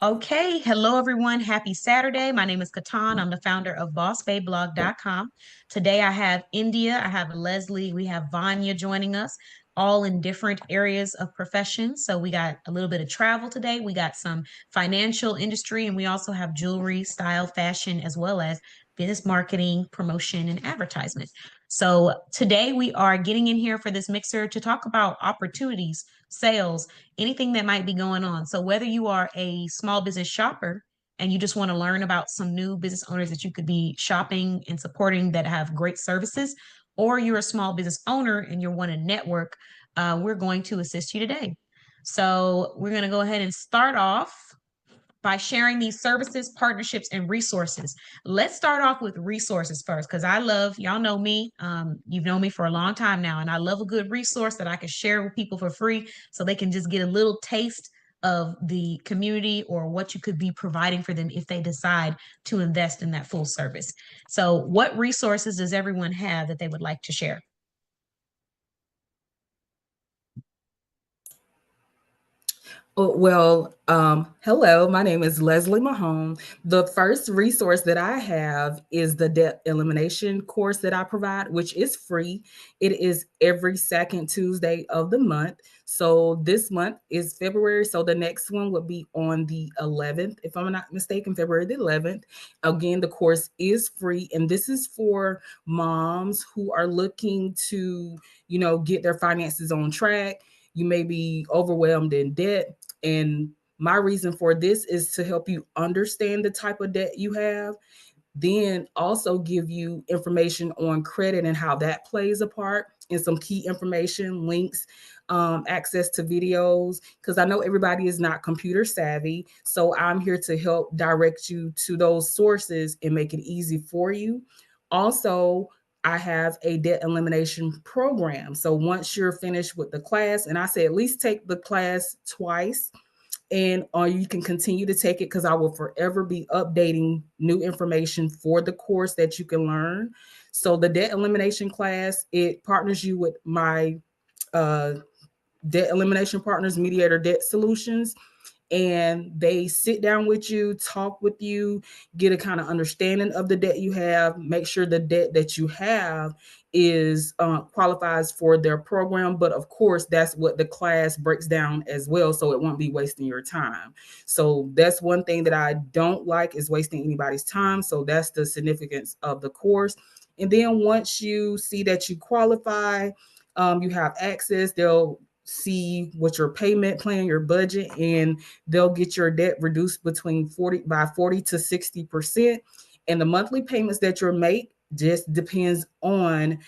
Okay, hello everyone. Happy Saturday. My name is Katan. I'm the founder of bossbayblog.com. Today I have India, I have Leslie, we have Vanya joining us, all in different areas of profession. So we got a little bit of travel today, we got some financial industry, and we also have jewelry, style, fashion, as well as business marketing, promotion, and advertisement. So today we are getting in here for this mixer to talk about opportunities, sales, anything that might be going on. So whether you are a small business shopper and you just want to learn about some new business owners that you could be shopping and supporting that have great services, or you're a small business owner and you want to network, we're going to assist you today. So we're going to go ahead and start off by sharing these services, partnerships, and resources. Let's start off with resources first, because I love, y'all know me, you've known me for a long time now, and I love a good resource that I can share with people for free so they can just get a little taste of the community or what you could be providing for them if they decide to invest in that full service. So, what resources does everyone have that they would like to share? Hello, my name is Leslie Mahone. The first resource that I have is the debt elimination course that I provide, which is free. It is every second Tuesday of the month. So this month is February. So the next one would be on the 11th, if I'm not mistaken, February the 11th. Again, the course is free. And this is for moms who are looking to, get their finances on track. You may be overwhelmed in debt, and my reason for this is to help you understand the type of debt you have, then also give you information on credit and how that plays a part, and some key information, links, access to videos, because I know everybody is not computer savvy. So I'm here to help direct you to those sources and make it easy for you. Also, I have a debt elimination program. So once you're finished with the class, and I say at least take the class twice, and or you can continue to take it, because I will forever be updating new information for the course that you can learn. So the debt elimination class, it partners you with my uh, debt elimination partners, Mediator Debt Solutions, and they sit down with you, talk with you, get a kind of understanding of the debt you have, make sure the debt that you have is qualifies for their program. But of course, that's what the class breaks down as well, so it won't be wasting your time. So that's one thing that I don't like, is wasting anybody's time. So that's the significance of the course. And then once you see that you qualify, you have access, they'll see what your payment plan, your budget, and they'll get your debt reduced between 40 to 60%. And the monthly payments that you make just depends on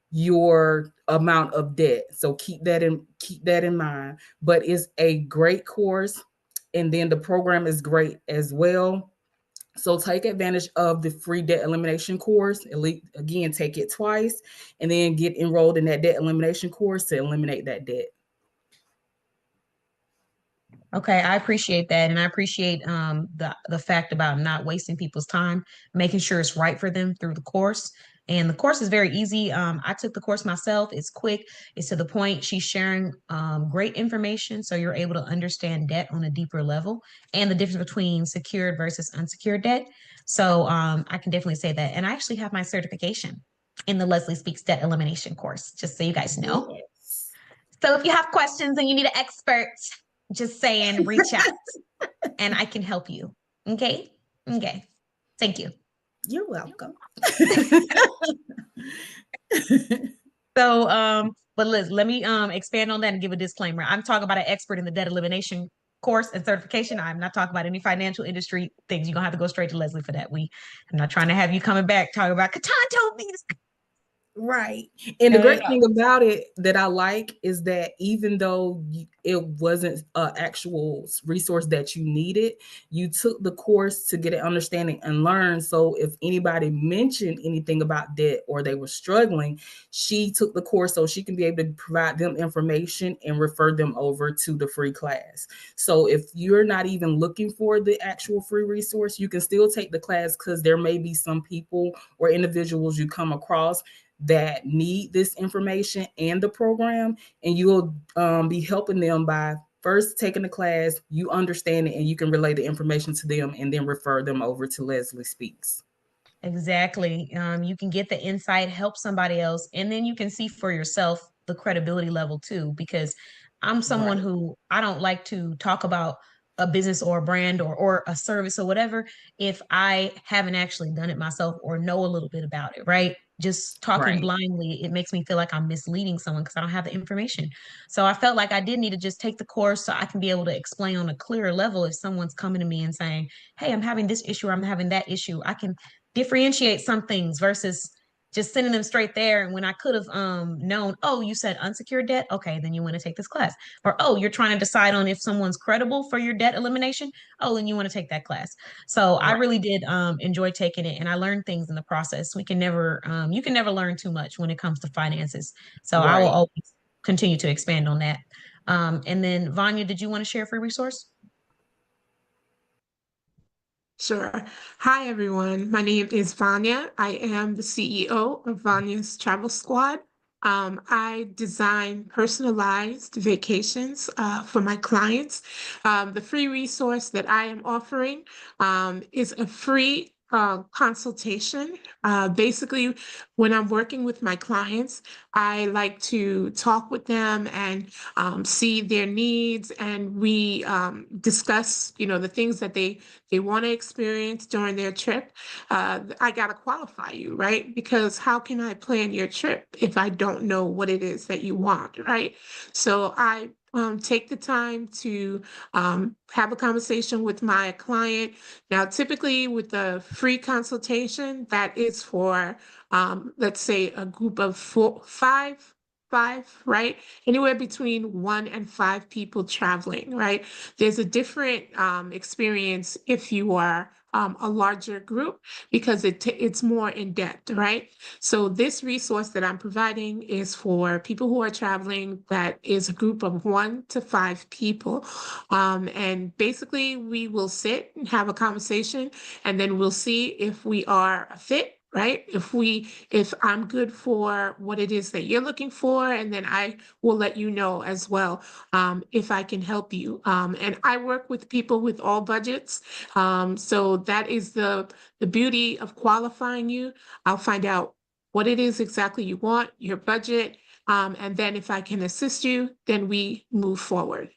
your amount of debt. So keep that in mind. But it's a great course. And then the program is great as well. So take advantage of the free debt elimination course. Again, take it twice, and then get enrolled in that debt elimination course to eliminate that debt. Okay, I appreciate that, and I appreciate the fact about not wasting people's time, making sure it's right for them through the course. And the course is very easy. I took the course myself. It's quick. It's to the point. She's sharing great information, so you're able to understand debt on a deeper level and the difference between secured versus unsecured debt. So I can definitely say that. And I actually have my certification in the Leslie Speaks Debt Elimination course, just so you guys know. Yes. So if you have questions and you need an expert, just saying, reach out and I can help you. Okay. Okay. Thank you. You're welcome. So, but Liz, let me expand on that and give a disclaimer. I'm talking about an expert in the debt elimination course and certification. I'm not talking about any financial industry things. You're gonna have to go straight to Leslie for that. I'm not trying to have you coming back talking about Katan told me this. Right. And the No, no, great no. thing about it that I like is that even though it wasn't an actual resource that you needed, you took the course to get an understanding and learn. So if anybody mentioned anything about debt or they were struggling, she took the course so she can be able to provide them information and refer them over to the free class. So if you're not even looking for the actual free resource, you can still take the class, because there may be some people or individuals you come across that need this information and the program, and you'll be helping them by first taking the class, you understand it and you can relay the information to them and then refer them over to Leslie Speaks. Exactly. You can get the insight, help somebody else, and then you can see for yourself the credibility level too. Because I'm someone Right. who I don't like to talk about a business or a brand or a service or whatever if I haven't actually done it myself or know a little bit about it, right? Just talking Right. blindly, it makes me feel like I'm misleading someone because I don't have the information. So I felt like I did need to just take the course so I can be able to explain on a clearer level if someone's coming to me and saying, "Hey, I'm having this issue or I'm having that issue." I can differentiate some things versus just sending them straight there. And when I could have known, oh, you said unsecured debt. Okay, then you want to take this class. Or, oh, you're trying to decide on if someone's credible for your debt elimination. Oh, then you want to take that class. So I Right. really did enjoy taking it, and I learned things in the process. You can never learn too much when it comes to finances. So I will Right. always continue to expand on that. And then Vanya, did you want to share a free resource? Sure. Hi, everyone. My name is Vanya. I am the CEO of Vanya's Travel Squad. I design personalized vacations for my clients. The free resource that I am offering is a free consultation. Basically, when I'm working with my clients, I like to talk with them and see their needs, and we discuss, the things that they want to experience during their trip. I got to qualify you, right? Because how can I plan your trip if I don't know what it is that you want, right? So I take the time to have a conversation with my client. Now, typically with a free consultation, that is for, let's say, a group of five, right? Anywhere between 1 and 5 people traveling, right? There's a different experience if you are a larger group because it's more in depth, right? So this resource that I'm providing is for people who are traveling. That is a group of 1 to 5 people, and basically we will sit and have a conversation, and then we'll see if we are a fit, right? If I'm good for what it is that you're looking for, and then I will let you know as well if I can help you. And I work with people with all budgets. So that is the beauty of qualifying you. I'll find out what it is exactly you want, your budget, and then if I can assist you, then we move forward.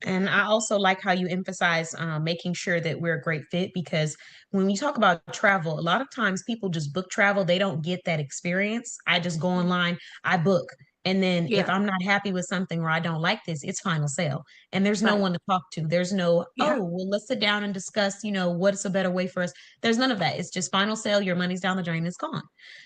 And I also like how you emphasize making sure that we're a great fit because when we talk about travel, a lot of times people just book travel, they don't get that experience. I just go online, I book. And then if Yeah, I'm not happy with something or I don't like this, it's final sale. And there's no right. one to talk to. There's no, Yeah, oh, well, let's sit down and discuss, what's a better way for us. There's none of that. It's just final sale, your money's down the drain, it's gone.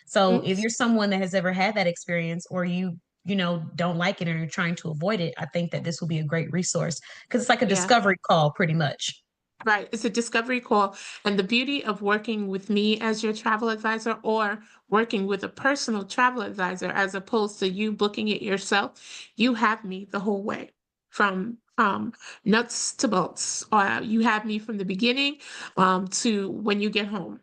So if mm, you're someone that has ever had that experience or you don't like it and you're trying to avoid it, I think that this will be a great resource because it's like a yeah. discovery call pretty much. Right. It's a discovery call. And the beauty of working with me as your travel advisor or working with a personal travel advisor as opposed to you booking it yourself, you have me the whole way from nuts to bolts. You have me from the beginning to when you get home,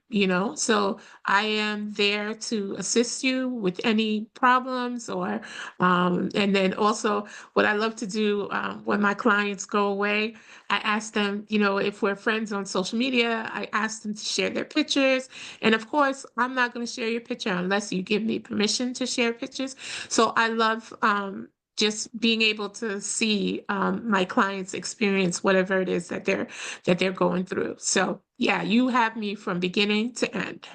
So I am there to assist you with any problems and then also what I love to do when my clients go away. I ask them, if we're friends on social media, I ask them to share their pictures. And of course, I'm not going to share your picture unless you give me permission to share pictures. So I love just being able to see my clients experience whatever it is that they're going through. So yeah, you have me from beginning to end.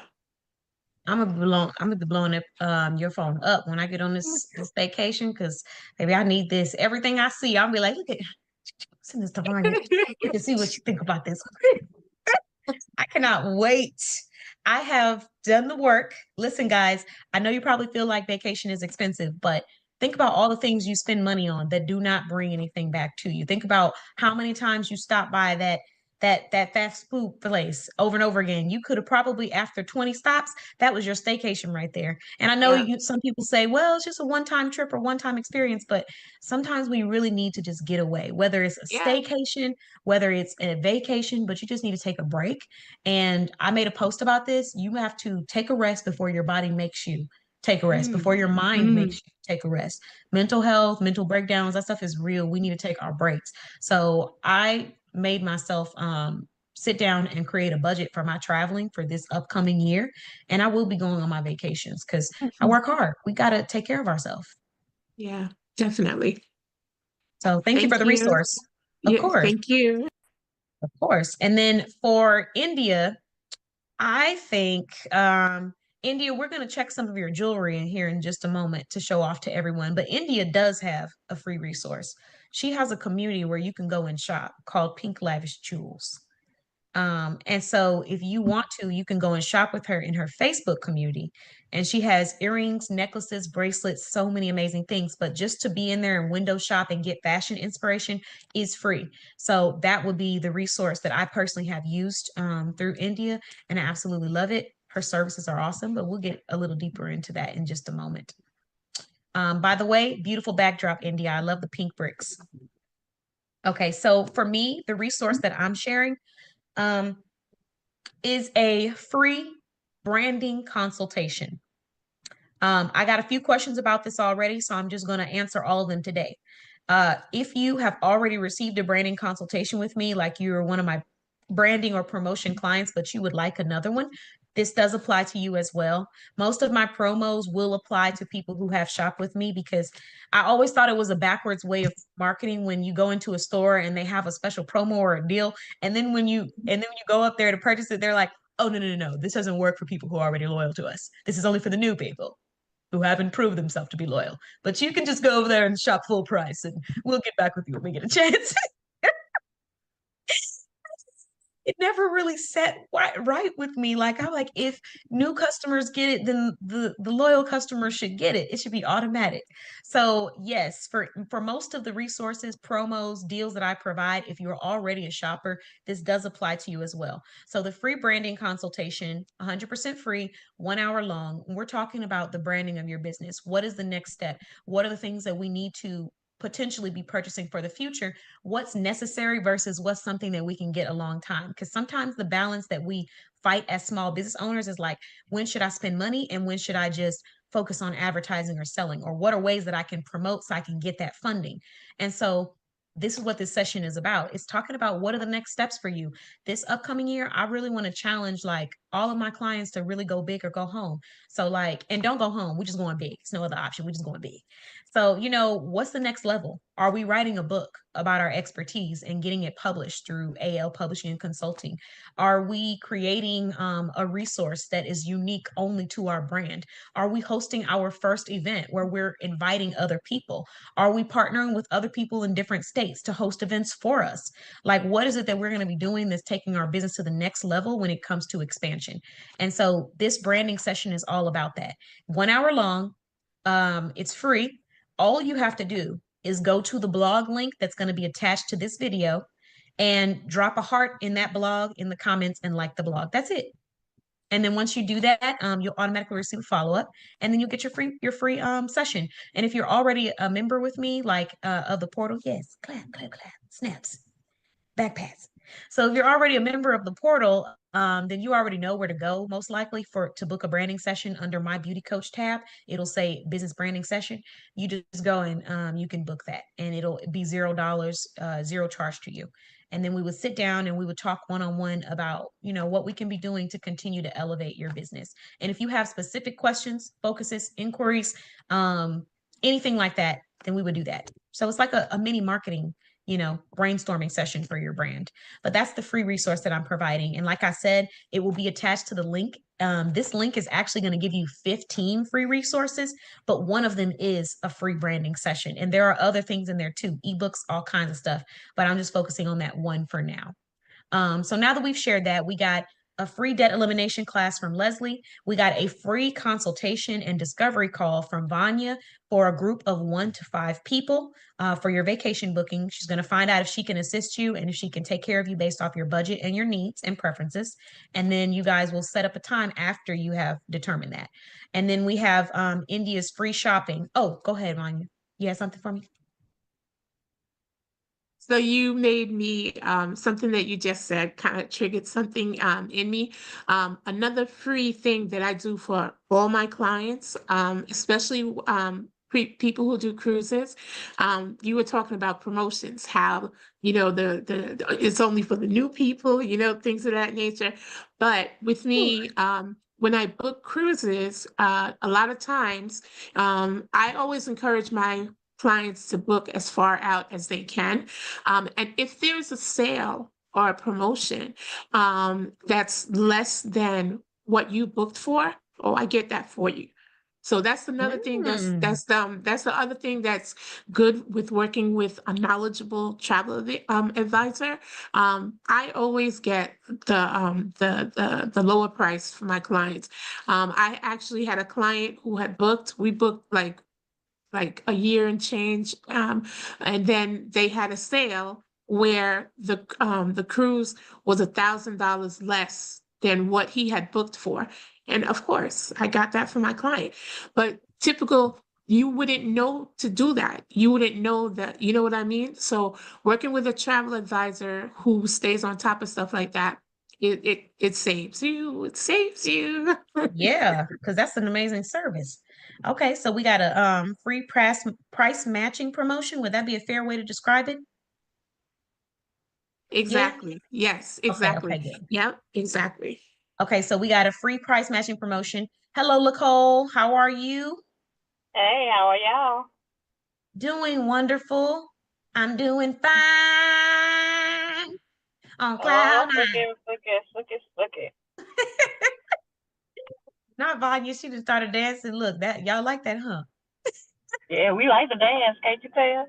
I'm gonna be blowing up your phone up when I get on this vacation because maybe I need this. Everything I see, I'll be like, look at send this to Vanya. You can see what you think about this. I cannot wait. I have done the work. Listen, guys, I know you probably feel like vacation is expensive, but think about all the things you spend money on that do not bring anything back to you. Think about how many times you stop by that fast food place over and over again. You could have probably after 20 stops, that was your staycation right there. And I know Yeah, you some people say, well, it's just a one-time trip or one-time experience, but sometimes we really need to just get away, whether it's a yeah. staycation, whether it's a vacation, but you just need to take a break and I made a post about this. You have to take a rest before your body makes you. take a rest, before your mind Mm. makes you take a rest. Mental health, mental breakdowns, that stuff is real. We need to take our breaks. So I made myself sit down and create a budget for my traveling for this upcoming year. And I will be going on my vacations because I Mhm. work hard. We got to take care of ourselves. Yeah, definitely. So thank you for Thank the you. resource. Of Yes, course, thank you. of course. And then for India, I think India, we're going to check some of your jewelry in here in just a moment to show off to everyone. But India does have a free resource. She has a community where you can go and shop called Pink Lavish Jewels. And so if you want to, you can go and shop with her in her Facebook community. And she has earrings, necklaces, bracelets, so many amazing things. But just to be in there and window shop and get fashion inspiration is free. So that would be the resource that I personally have used through India, and I absolutely love it. Her services are awesome, but we'll get a little deeper into that in just a moment. By the way, beautiful backdrop, India. I love the pink bricks. Okay, so for me, the resource that I'm sharing, um, is a free branding consultation. I got a few questions about this already, so I'm just going to answer all of them today. If you have already received a branding consultation with me, like you're one of my branding or promotion clients, but you would like another one, this does apply to you as well. Most of my promos will apply to people who have shopped with me because I always thought it was a backwards way of marketing when you go into a store and they have a special promo or a deal. And then when you go up there to purchase it, they're like, oh, no, no, no, no, this doesn't work for people who are already loyal to us. This is only for the new people who haven't proved themselves to be loyal. But you can just go over there and shop full price, and we'll get back with you when we get a chance. It never really set right with me. Like I'm like, if new customers get it, then the loyal customers should get it. It should be automatic. So yes, for most of the resources, promos, deals that I provide, if you're already a shopper, this does apply to you as well. So the free branding consultation, 100% free, 1 hour long. We're talking about the branding of your business. What is the next step? What are the things that we need to potentially be purchasing for the future, what's necessary versus what's something that we can get a long time. Because sometimes the balance that we fight as small business owners is like, when should I spend money and when should I just focus on advertising or selling? Or what are ways that I can promote so I can get that funding? And so this is what this session is about. It's talking about what are the next steps for you. This upcoming year, I really want to challenge like all of my clients to really go big or go home. So like, and don't go home. We're just going big. It's no other option. We're just going big. So, what's the next level? Are we writing a book about our expertise and getting it published through AL Publishing and Consulting? Are we creating a resource that is unique only to our brand? Are we hosting our first event where we're inviting other people? Are we partnering with other people in different states to host events for us? Like, what is it that we're going to be doing that's taking our business to the next level when it comes to expansion? And so, this branding session is all about that. 1 hour long. It's free. All you have to do is go to the blog link that's going to be attached to this video and drop a heart in that blog in the comments and like the blog. That's it. And then once you do that, you'll automatically receive a follow-up, and then you'll get your free session. And if you're already a member with me, like of the portal, yes, clap, clap, clap, snaps, back pats. So if you're already a member of the portal, then you already know where to go, most likely for to book a branding session under my beauty coach tab. It'll say business branding session. You just go and you can book that, and it'll be $0, zero charge to you. And then we would sit down and we would talk one-on-one about, what we can be doing to continue to elevate your business. And if you have specific questions, focuses, inquiries, anything like that, then we would do that. So it's like a mini marketing brainstorming session for your brand. But that's the free resource that I'm providing. And like I said, it will be attached to the link. This link is actually going to give you 15 free resources, but one of them is a free branding session. And there are other things in there too, ebooks, all kinds of stuff. But I'm just focusing on that one for now. So now that we've shared that, we got a free debt elimination class from Leslie. We got a free consultation and discovery call from Vanya for a group of 1 to 5 people for your vacation booking. She's going to find out if she can assist you and if she can take care of you based off your budget and your needs and preferences. And then you guys will set up a time after you have determined that. And then we have India's free shopping. Oh, go ahead, Vanya. You have something for me? So you made me something that you just said kind of triggered something in me. Another free thing that I do for all my clients, especially people who do cruises. You were talking about promotions, how the it's only for the new people, things of that nature. But with me, when I book cruises, a lot of times, I always encourage my clients to book as far out as they can. And if there's a sale or a promotion that's less than what you booked for, oh, I get that for you. So that's another thing Mm, that's the other thing that's good with working with a knowledgeable travel advisor. I always get the lower price for my clients. I actually had a client who had booked. We booked like a year and change. And then they had a sale where the cruise was $1,000 less than what he had booked for. And of course, I got that for my client. But typical, you wouldn't know to do that. You wouldn't know that, you know what I mean? So working with a travel advisor who stays on top of stuff like that, it saves you. It saves you. yeah, because that's an amazing service. Okay, so we got a free price matching promotion. Would that be a fair way to describe it? Yeah. Exactly. Yes, Okay, okay, exactly. good. Yep, exactly. Okay, so we got a free price matching promotion. Hello, Nicole. How are you? Hey, how are y'all? Doing wonderful. I'm doing fine on cloud Oh, look nine. it, look it, look it, look it. Not Vanya. She just started dancing. Look, that y'all like that, huh? Yeah, we like to dance, can't you tell?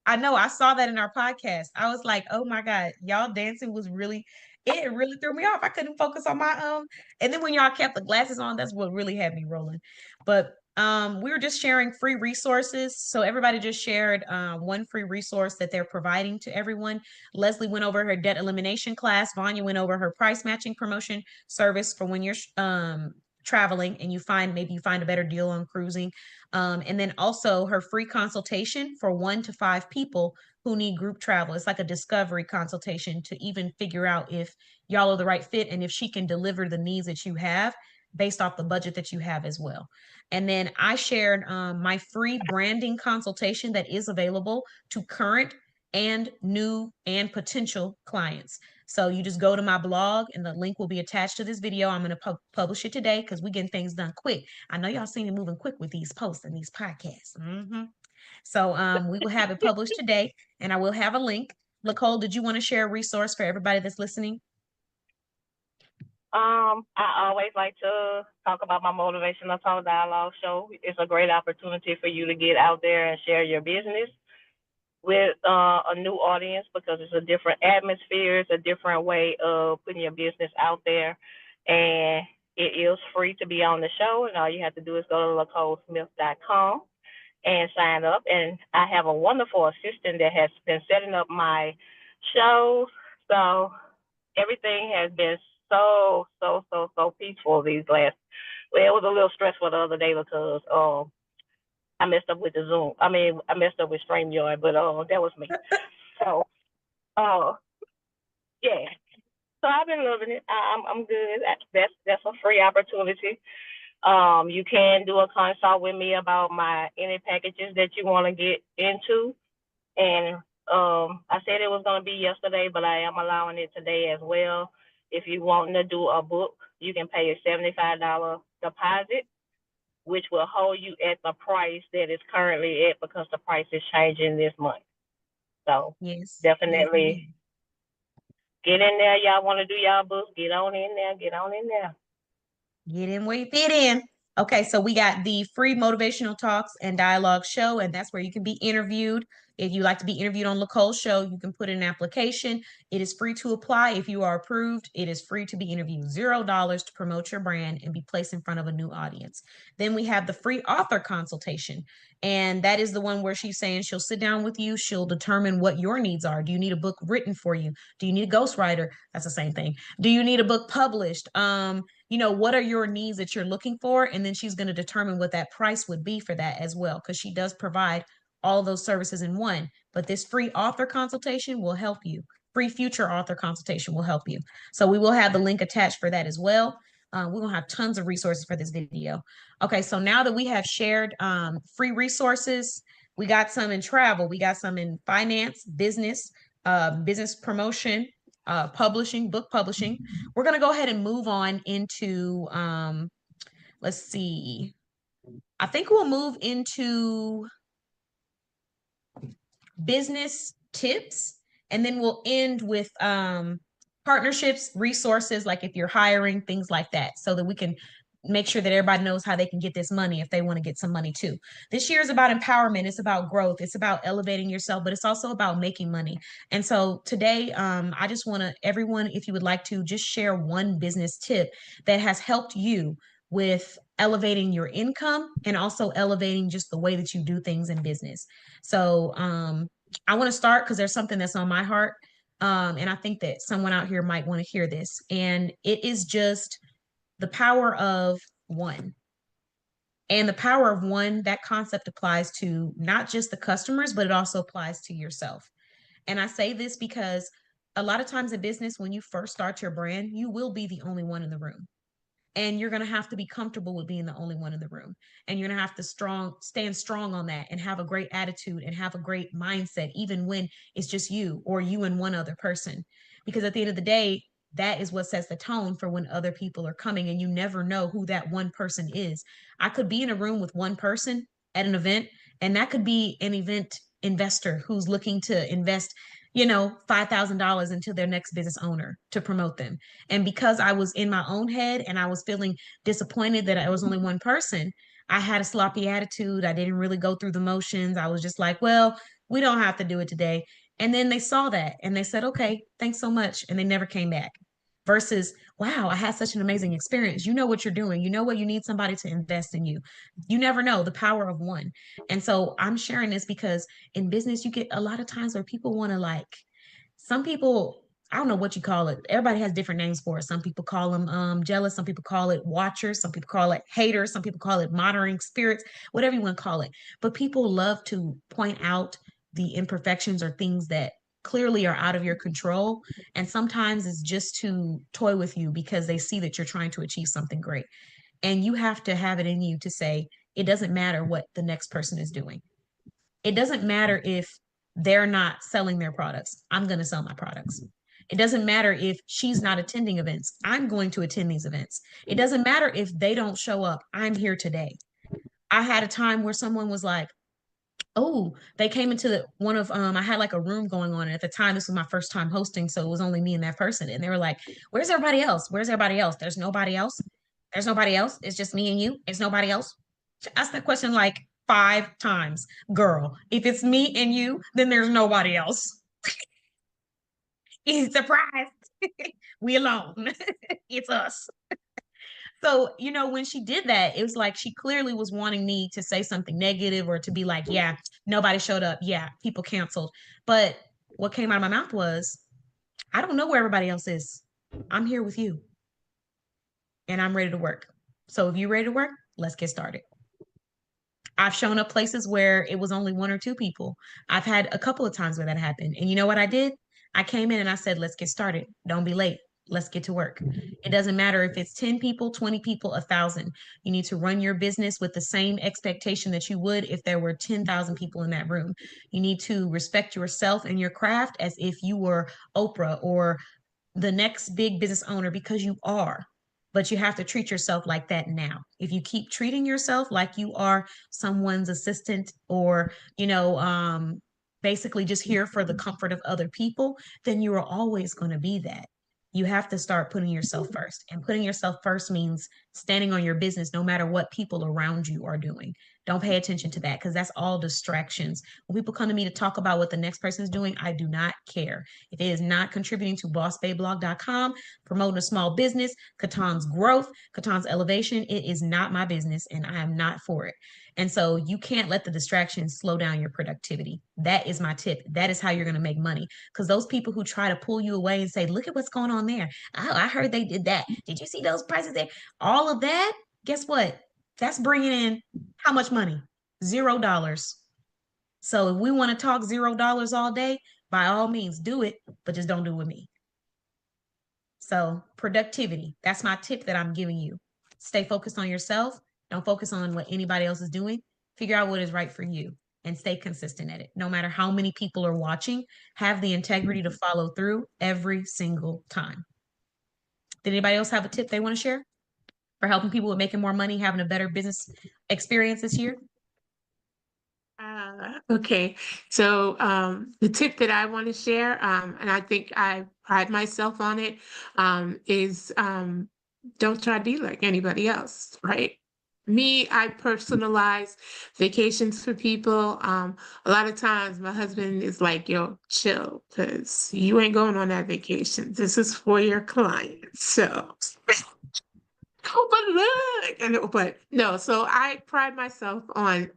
I know I saw that in our podcast. I was like, oh my God, y'all dancing was really, it really threw me off. I couldn't focus on my and then when y'all kept the glasses on, that's what really had me rolling. But we were just sharing free resources. So everybody just shared one free resource that they're providing to everyone. Leslie went over her debt elimination class. Vanya went over her price matching promotion service for when you're traveling and maybe you find a better deal on cruising. And then also her free consultation for 1 to 5 people who need group travel. It's like a discovery consultation to even figure out if y'all are the right fit and if she can deliver the needs that you have based off the budget that you have as well. And then I shared my free branding consultation that is available to current and new and potential clients. So you just go to my blog and the link will be attached to this video. I'm going to publish it today because we're getting things done quick. I know y'all see me moving quick with these posts and these podcasts. So we will have it published today and I will have a link. Nicole, did you want to share a resource for everybody that's listening? I always like to talk about my motivational talk dialogue show. It's a great opportunity for you to get out there and share your business with a new audience because it's a different atmosphere, it's a different way of putting your business out there, and it is free to be on the show. And all you have to do is go to lacolesmith.com and sign up. And I have a wonderful assistant that has been setting up my shows. So everything has been so peaceful these last. Well, it was a little stressful the other day because I messed up with the Zoom. I mean, I messed up with StreamYard, but that was me. So uh yeah. So I've been loving it. I'm good. That's a free opportunity. You can do a consult with me about my any packages that you want to get into. And I said it was gonna be yesterday, but I am allowing it today as well. If you want to do a book, you can pay a $75 deposit, which will hold you at the price that is currently at because the price is changing this month. So Yes, yes, definitely indeed. get in there. Y'all want to do y'all books? Get on in there. Get on in there. Get in where you fit in. Okay, so we got the free motivational talks and dialogue show, and that's where you can be interviewed. If you like to be interviewed on Nicole's show, you can put in an application. It is free to apply. If you are approved, it is free to be interviewed. $0 to promote your brand and be placed in front of a new audience. Then we have the free author consultation. And that is the one where she's saying she'll sit down with you. She'll determine what your needs are. Do you need a book written for you? Do you need a ghostwriter? That's the same thing. Do you need a book published? What are your needs that you're looking for? And then she's going to determine what that price would be for that as well, because she does provide all those services in one. but this free author consultation will help you. Free future author consultation will help you. So we will have the link attached for that as well. We're gonna have tons of resources for this video. Okay, so now that we have shared free resources, we got some in travel, we got some in finance, business, business promotion, publishing, book publishing. We're gonna go ahead and move on into let's see. I think we'll move into business tips, and then we'll end with partnerships, resources, like if you're hiring, things like that, so that we can make sure that everybody knows how they can get this money if they want to get some money too. This year is about empowerment, it's about growth, it's about elevating yourself, but it's also about making money. And so today, I just want to, everyone, if you would like to just share one business tip that has helped you with elevating your income and also elevating just the way that you do things in business. So I want to start because there's something that's on my heart. And I think that someone out here might want to hear this. And it is just the power of one. And the power of one, that concept applies to not just the customers, but it also applies to yourself. And I say this because a lot of times in business, when you first start your brand, you will be the only one in the room. And you're going to have to be comfortable with being the only one in the room, and you're going to have to stand strong on that and have a great attitude and have a great mindset even when it's just you or you and one other person, because at the end of the day, that is what sets the tone for when other people are coming, and you never know who that one person is. I could be in a room with one person at an event, and that could be an event investor who's looking to invest, $5,000 into their next business owner to promote them. And because I was in my own head and I was feeling disappointed that I was only one person, I had a sloppy attitude. I didn't really go through the motions. I was just like, well, we don't have to do it today. And then they saw that and they said, okay, thanks so much. And they never came back. Versus, wow, I had such an amazing experience. You know what you're doing. You know what you need somebody to invest in you. You never know the power of one. And so I'm sharing this because in business, you get a lot of times where people want to some people, I don't know what you call it. Everybody has different names for it. Some people call them jealous. Some people call it watchers. Some people call it haters. Some people call it monitoring spirits, whatever you want to call it. But people love to point out the imperfections or things that clearly are out of your control. And sometimes it's just to toy with you because they see that you're trying to achieve something great. And you have to have it in you to say, it doesn't matter what the next person is doing. It doesn't matter if they're not selling their products. I'm going to sell my products. It doesn't matter if she's not attending events. I'm going to attend these events. It doesn't matter if they don't show up. I'm here today. I had a time where someone was like, oh, they came into one of I had like a room going on, and at the time this was my first time hosting, so it was only me and that person, and they were like, where's everybody else? Where's everybody else? There's nobody else. There's nobody else. It's just me and you. It's nobody else. Ask that question like 5 times. Girl, if it's me and you, then there's nobody else. It's surprise. We alone. It's us. So, when she did that, it was like she clearly was wanting me to say something negative or to be like, yeah, nobody showed up. Yeah, people canceled. But what came out of my mouth was, I don't know where everybody else is. I'm here with you and I'm ready to work. So if you're ready to work, let's get started. I've shown up places where it was only 1 or 2 people. I've had a couple of times where that happened. And you know what I did? I came in and I said, let's get started. Don't be late. Let's get to work. It doesn't matter if it's 10 people, 20 people, 1,000. You need to run your business with the same expectation that you would if there were 10,000 people in that room. You need to respect yourself and your craft as if you were Oprah or the next big business owner, because you are. But you have to treat yourself like that now. If you keep treating yourself like you are someone's assistant or, basically just here for the comfort of other people, then you are always going to be that. You have to start putting yourself first. And putting yourself first means standing on your business no matter what people around you are doing. Don't pay attention to that because that's all distractions. When people come to me to talk about what the next person is doing, I do not care. If it is not contributing to bossbayblog.com, promoting a small business, Katan's growth, Katan's elevation, it is not my business and I am not for it. And so you can't let the distractions slow down your productivity. That is my tip. That is how you're going to make money. Because those people who try to pull you away and say, look at what's going on there. Oh, I heard they did that. Did you see those prices there? All of that, guess what? That's bringing in how much money? $0. So if we want to talk $0 all day, by all means do it, but just don't do it with me. So productivity, that's my tip that I'm giving you. Stay focused on yourself. Don't focus on what anybody else is doing. Figure out what is right for you and stay consistent at it. No matter how many people are watching, have the integrity to follow through every single time. Did anybody else have a tip they want to share for helping people with making more money, having a better business experience this year? Okay, so the tip that I want to share, and I think I pride myself on it, is don't try to be like anybody else, right? Me, I personalize vacations for people. A lot of times my husband is like, yo, chill, because you ain't going on that vacation. This is for your client. So oh, but look, but no, so I pride myself on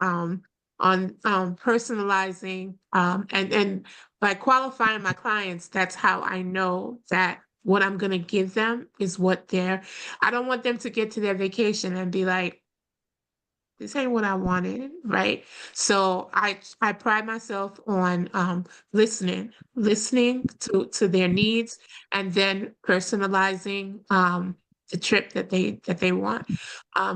personalizing and by qualifying my clients, that's how I know that what I'm gonna give them is what they're. I don't want them to get to their vacation and be like, this ain't what I wanted, right? So I pride myself on listening to their needs and then personalizing the trip that they want.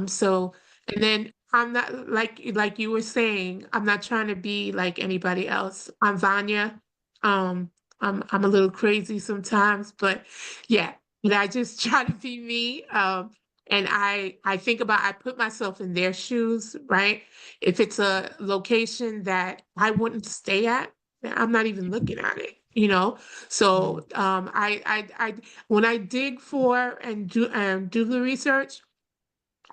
So and then I'm not like you were saying, I'm not trying to be like anybody else. I'm Vanya. Um, I'm a little crazy sometimes, but yeah, but I just try to be me. And I think about, I put myself in their shoes, right? If it's a location that I wouldn't stay at, then I'm not even looking at it, you know? So when I dig for and do the research,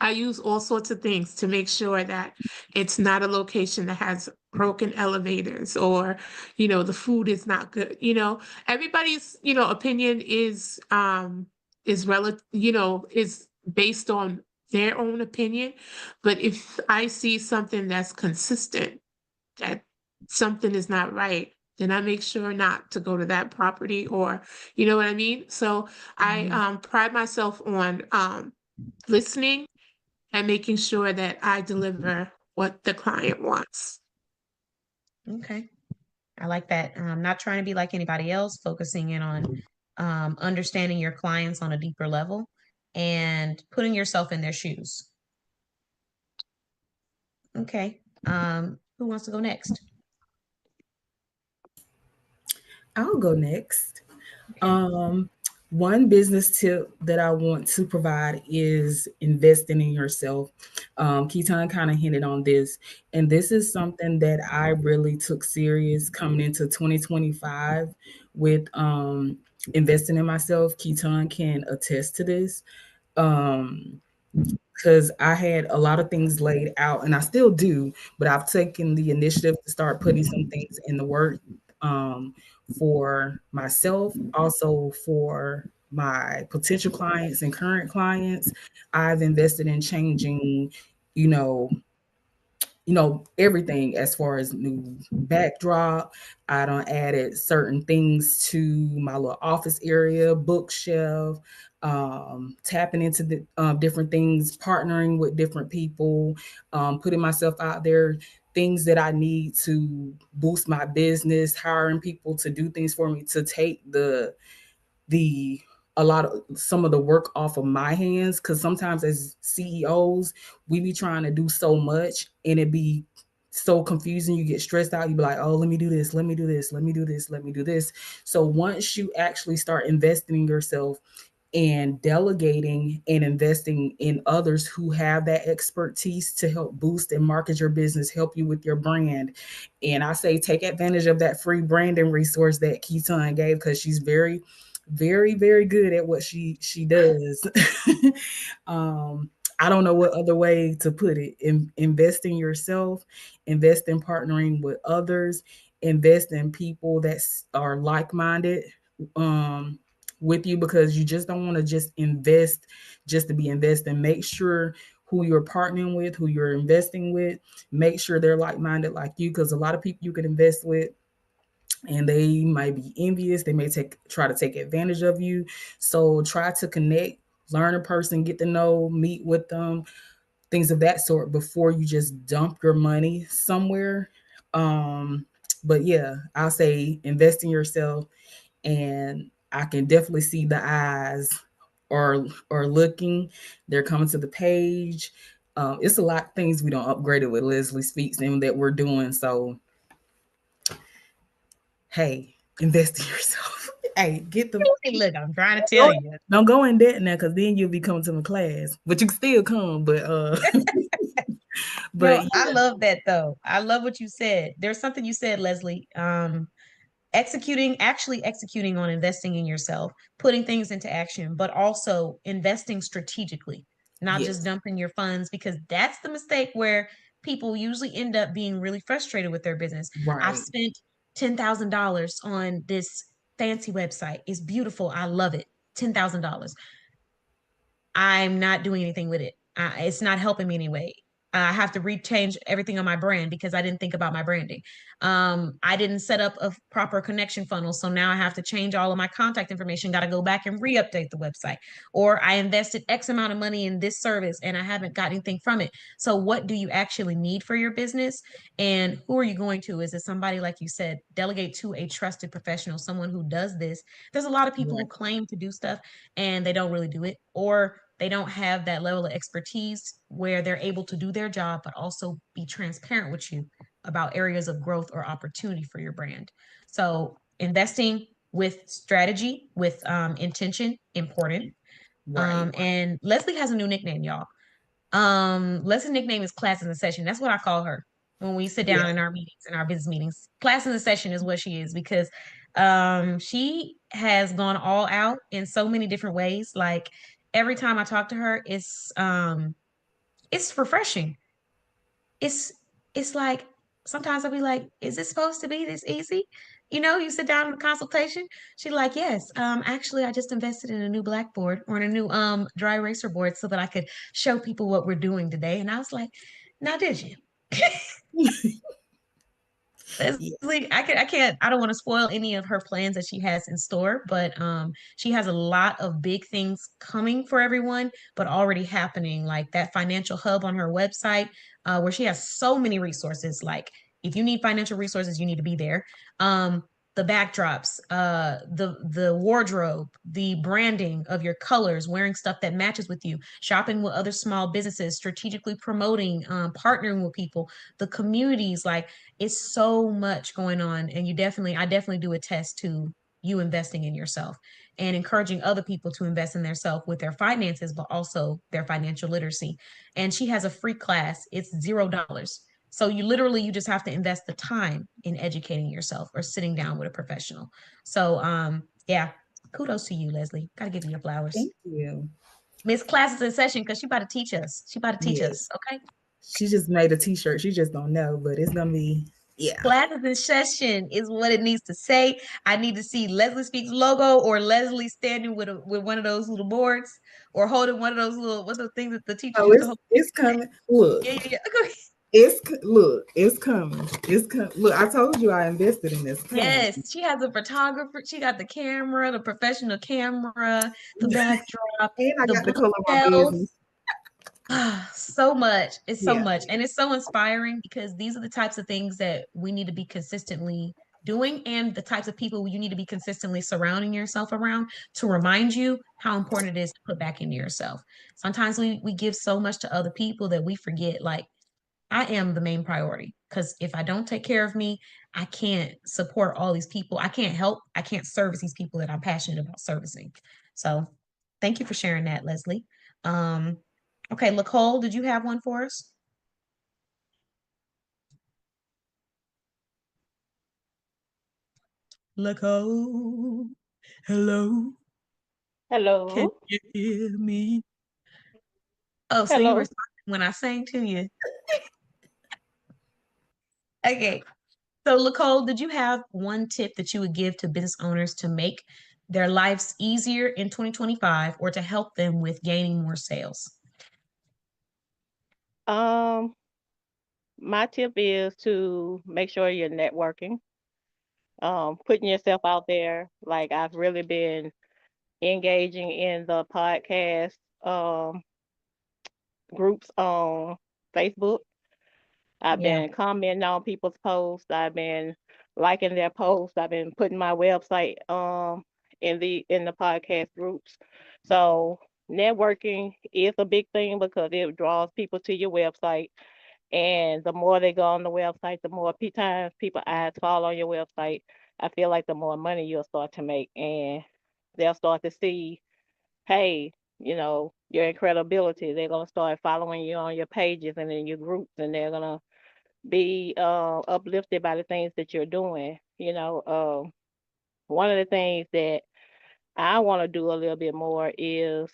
I use all sorts of things to make sure that it's not a location that has broken elevators or, the food is not good. Everybody's, opinion is relative, is based on their own opinion. But if I see something that's consistent, that something is not right, then I make sure not to go to that property or, you know what I mean? So I pride myself on listening and making sure that I deliver what the client wants. Okay. I like that. Not trying to be like anybody else, focusing in on understanding your clients on a deeper level and putting yourself in their shoes. Okay. Who wants to go next? I'll go next. Okay. One business tip that I want to provide is investing in yourself. Keaton kind of hinted on this, and this is something that I really took serious coming into 2025 with investing in myself. Keaton can attest to this. Um, because I had a lot of things laid out, and I still do, but I've taken the initiative to start putting some things in the work um, for myself, also for my potential clients and current clients. I've invested in changing, you know, everything as far as new backdrop. I done added certain things to my little office area, bookshelf, tapping into the different things, partnering with different people, putting myself out there, things that I need to boost my business, hiring people to do things for me, to take the a lot of some of the work off of my hands, because sometimes as CEOs we be trying to do so much and it be so confusing. You get stressed out. You be like, oh, let me do this, let me do this, let me do this, let me do this. So once you actually start investing in yourself and delegating and investing in others who have that expertise to help boost and market your business, help you with your brand. And I say take advantage of that free branding resource that Keaton gave, because she's very, very, very good at what she does. um, I don't know what other way to put it. Invest in yourself, invest in partnering with others, invest in people that are like-minded. Um, with you, because you just don't want to just invest just to be investing. Make sure who you're partnering with, who you're investing with, make sure they're like-minded like you, because a lot of people you can invest with and they might be envious, they may try to take advantage of you. So try to connect, learn a person, get to know, meet with them, things of that sort before you just dump your money somewhere. But yeah, I'll say invest in yourself, and I can definitely see the eyes are looking. They're coming to the page. It's a lot of things we don't upgrade it with Leslie Speaks and that we're doing. So hey, invest in yourself. Hey, get them. Hey, look, I'm trying to tell you. Don't go in debt now, because then you'll be coming to my class. But you can still come. But but No, yeah, I love that though. I love what you said. There's something you said, Leslie. Actually executing on investing in yourself, putting things into action, but also investing strategically, not just yes, dumping your funds, because that's the mistake where people usually end up being really frustrated with their business. I've right, spent $10,000 on this fancy website. It's beautiful. I love it. $10,000. I'm not doing anything with it. It's not helping me anyway. I have to rechange everything on my brand because I didn't think about my branding. I didn't set up a proper connection funnel. So now I have to change all of my contact information, got to go back and re-update the website. Or I invested X amount of money in this service and I haven't got anything from it. So what do you actually need for your business? And who are you going to? Is it somebody, like you said, delegate to a trusted professional, someone who does this? There's a lot of people who right, claim to do stuff and they don't really do it, or they don't have that level of expertise where they're able to do their job, but also be transparent with you about areas of growth or opportunity for your brand. So investing with strategy, with intention, important. right. And Leslie has a new nickname, y'all. Leslie's nickname is Class in the Session. That's what I call her when we sit Yeah. down in our meetings, in our business meetings. Class in the Session is what she is, because she has gone all out in so many different ways. Like every time I talk to her, it's refreshing. It's it's like sometimes I'll be like, is it supposed to be this easy? You know, you sit down in a consultation. She's like, yes, actually I just invested in a new blackboard or in a new dry eraser board so that I could show people what we're doing today. And I was like, now did you? Yeah. Leslie, I don't want to spoil any of her plans that she has in store, but she has a lot of big things coming for everyone, but already happening, like that financial hub on her website, where she has so many resources. Like if you need financial resources, you need to be there. Um, the backdrops, the wardrobe, the branding of your colors, wearing stuff that matches with you, shopping with other small businesses, strategically promoting, partnering with people, the communities, like it's so much going on. And I definitely do attest to you investing in yourself and encouraging other people to invest in themselves with their finances, but also their financial literacy. And she has a free class. It's $0. So you just have to invest the time in educating yourself or sitting down with a professional. So yeah, kudos to you, Leslie. Gotta give you your flowers. Thank you. Miss Class is in session because she about to teach us. She about to teach Yes. us. Okay. She just made a t-shirt. She just don't know, but it's gonna be, yeah. Glasses in session is what it needs to say. I need to see Leslie Speaks logo or Leslie standing with one of those little boards or holding one of those little what the things that the teachers Oh, used to hold. it's coming. Look, Yeah, yeah, yeah. look, it's coming. It's Look, I told you I invested in this. Come on. Yes, she has a photographer. She got the camera, the professional camera, the backdrop, And I the got the color of my bookshelf. business. So much. It's so Yeah. much. And it's so inspiring because these are the types of things that we need to be consistently doing and the types of people you need to be consistently surrounding yourself around to remind you how important it is to put back into yourself. Sometimes we give so much to other people that we forget, like, I am the main priority because if I don't take care of me, I can't support all these people. I can't service these people that I'm passionate about servicing. So thank you for sharing that, Leslie. Um, okay, Nicole, did you have one for us? Nicole, hello, can Hello. you hear me? Oh, so you were Hello. talking when I sang to you. Okay. So, Nicole, did you have one tip that you would give to business owners to make their lives easier in 2025 or to help them with gaining more sales? Um, my tip is to make sure you're networking, putting yourself out there. Like I've really been engaging in the podcast um, groups on Facebook. I've Yeah. been commenting on people's posts. I've been liking their posts. I've been putting my website in the podcast groups. So networking is a big thing because it draws people to your website. And the more they go on the website, the more times people eyes fall on your website. I feel like the more money you'll start to make, and they'll start to see, hey, your incredibility. They're gonna start following you on your pages and in your groups, and they're gonna be uplifted by the things that you're doing. One of the things that I want to do a little bit more is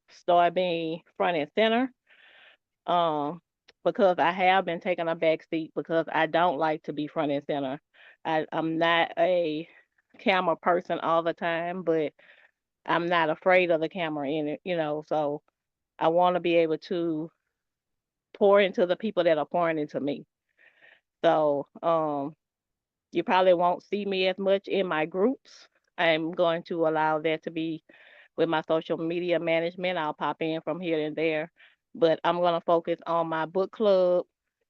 start being front and center. Um, because I have been taking a back seat because I don't like to be front and center. I'm not a camera person all the time, but I'm not afraid of the camera in it. So I want to be able to pour into the people that are pouring into me. So, you probably won't see me as much in my groups. I'm going to allow that to be with my social media management. I'll pop in from here and there, but I'm going to focus on my book club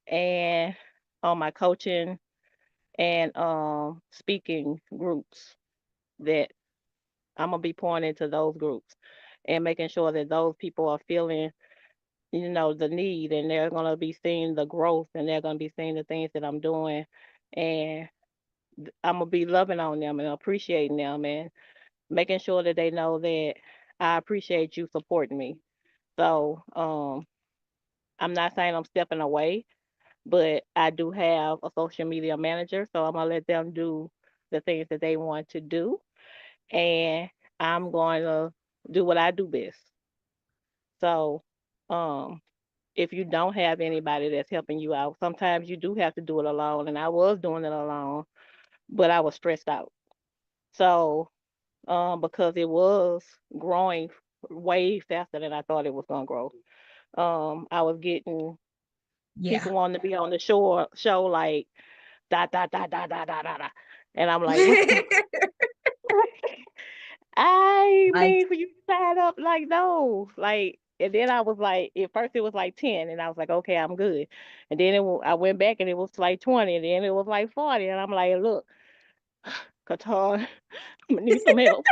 and on my coaching and speaking groups that I'm going to be pouring into those groups and making sure that those people are feeling, the need, and they're going to be seeing the growth, and they're going to be seeing the things that I'm doing. And I'm gonna be loving on them and appreciating them and making sure that they know that I appreciate you supporting me. So, I'm not saying I'm stepping away, but I do have a social media manager, so I'm gonna let them do the things that they want to do, and I'm going to do what I do best. So, um, if you don't have anybody that's helping you out, sometimes you do have to do it alone, and I was doing it alone, but I was stressed out. So because it was growing way faster than I thought it was gonna grow. I was getting Yeah. people wanting to be on the show like da da da da da da da da, and I'm like, what the? I Like, mean, for you to sign up, like no, like. And then I was like, at first it was like 10, and I was like, okay, I'm good. And then I went back and it was like 20, and then it was like 40, and I'm like, look, Qatar, I'm gonna need some help.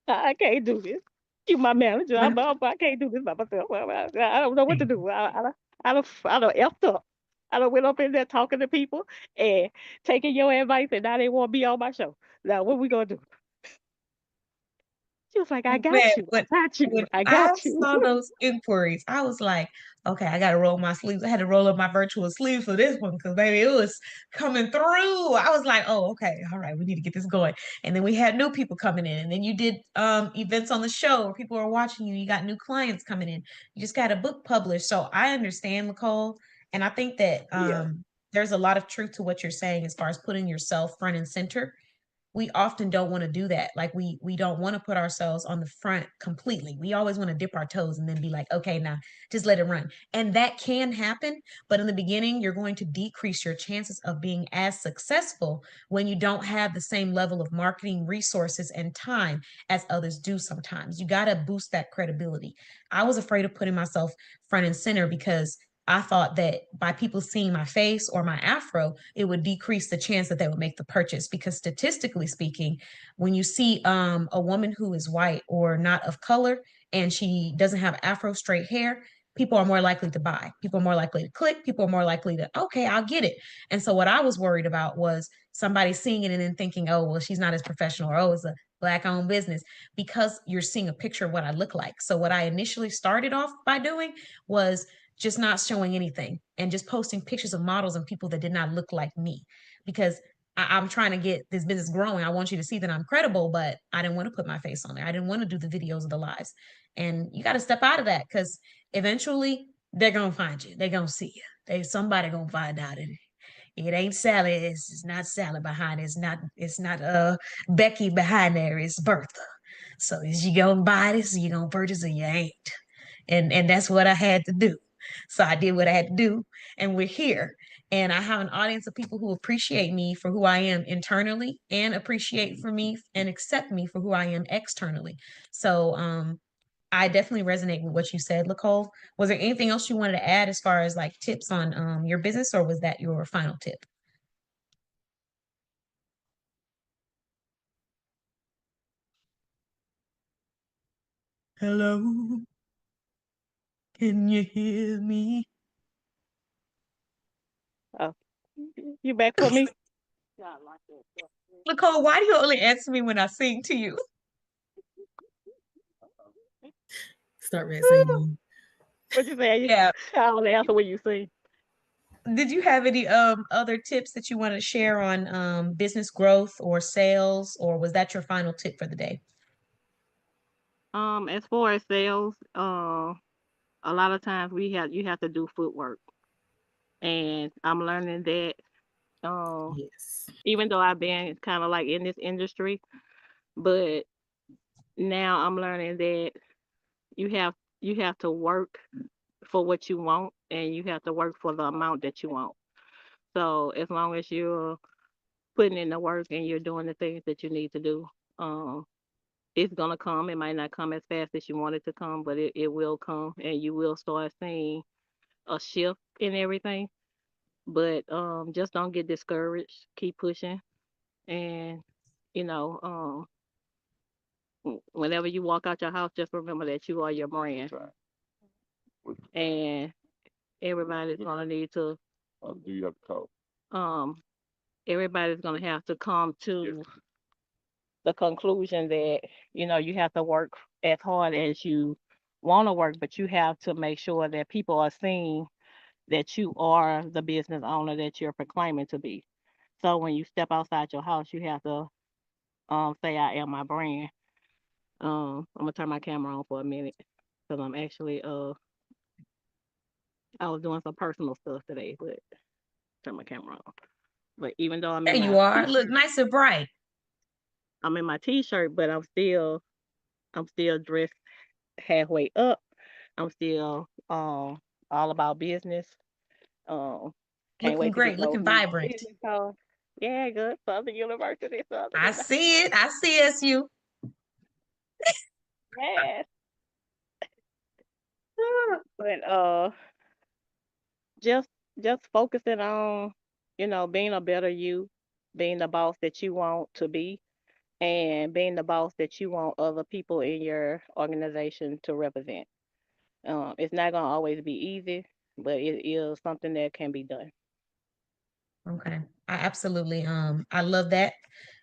I can't do this. You my manager. when I can't do this by myself. I don't know what to do. I don't effed up. I don't went up in there talking to people and taking your advice, and now they want to be on my show. Now what we gonna do? She was like, I man, got you. I got you. when I I got you. saw those inquiries, I was like, okay, I gotta roll my sleeves. I had to roll up my virtual sleeves for this one because baby, it was coming through. I was like, oh, okay, all right, we need to get this going. And then we had new people coming in, and then you did events on the show where people are watching you. You got new clients coming in. You just got a book published. So I understand, Nicole, and I think that Yeah. there's a lot of truth to what you're saying as far as putting yourself front and center. We often don't want to do that. Like we don't want to put ourselves on the front completely. We always want to dip our toes and then be like, okay, now just let it run. And that can happen, but in the beginning, you're going to decrease your chances of being as successful when you don't have the same level of marketing resources and time as others do sometimes. You got to boost that credibility. I was afraid of putting myself front and center because I thought that by people seeing my face or my afro, it would decrease the chance that they would make the purchase. Because statistically speaking, when you see a woman who is white or not of color and she doesn't have afro straight hair, people are more likely to buy. People are more likely to click. People are more likely to, okay, I'll get it. And so what I was worried about was somebody seeing it and then thinking, oh, well, she's not as professional, or oh, it's a black owned business, because you're seeing a picture of what I look like. So what I initially started off by doing was just not showing anything and just posting pictures of models and people that did not look like me, because I'm trying to get this business growing. I want you to see that I'm credible, but I didn't want to put my face on there. I didn't want to do the videos of the lives. And you got to step out of that because eventually they're gonna find you. They're gonna see you. Somebody gonna find out it ain't Sally. It's not Sally behind it. It's not Becky behind there. It's Bertha. So is you gonna buy this? Or you gonna purchase or you ain't? And that's what I had to do. So I did what I had to do, and we're here. And I have an audience of people who appreciate me for who I am internally and appreciate for me and accept me for who I am externally. So I definitely resonate with what you said, Nicole. Was there anything else you wanted to add as far as like tips on your business, or was that your final tip? Hello, can you hear me? Oh, you back for me? Nicole, why do you only answer me when I sing to you? Start back singing. What you say? Yeah. I only answer when you sing. Did you have any other tips that you want to share on business growth or sales, or was that your final tip for the day? As far as sales, a lot of times you have to do footwork, and I'm learning that. Um, Yes. Even though I've been kind of like in this industry, but now I'm learning that you have you have to work for what you want, and you have to work for the amount that you want. So as long as you're putting in the work and you're doing the things that you need to do, um, it's gonna come. It might not come as fast as you want it to come, but it will come, and you will start seeing a shift in everything. But just don't get discouraged. Keep pushing, and you know, whenever you walk out your house, just remember that you are your brand, and everybody's gonna need to. Do you have to call? Everybody's gonna have to come to the conclusion that you have to work as hard as you want to work, but you have to make sure that people are seeing that you are the business owner that you're proclaiming to be. So when you step outside your house, you have to say, "I am my brand." I'm gonna turn my camera on for a minute because I'm actually I was doing some personal stuff today, but turn my camera on. But even though There you are. Look nice and bright. I'm in my t-shirt, but I'm still dressed halfway up. I'm still all about business. Um, can't Looking wait to get great, those looking new vibrant. business cards. Yeah, good. Southern University, I Southern. see it. I see SU. Yes. But just just focusing on, being a better you, being the boss that you want to be, and being the boss that you want other people in your organization to represent. It's not gonna always be easy, but it is something that can be done. Okay. I absolutely I love that.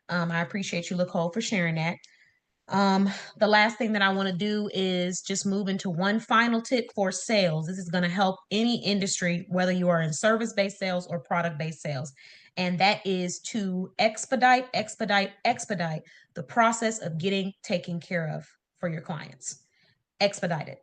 I appreciate you, Nicole, for sharing that. Um, the last thing that I want to do is just move into one final tip for sales. This is going to help any industry, whether you are in service-based sales or product-based sales. And that is to expedite the process of getting taken care of for your clients. Expedite it.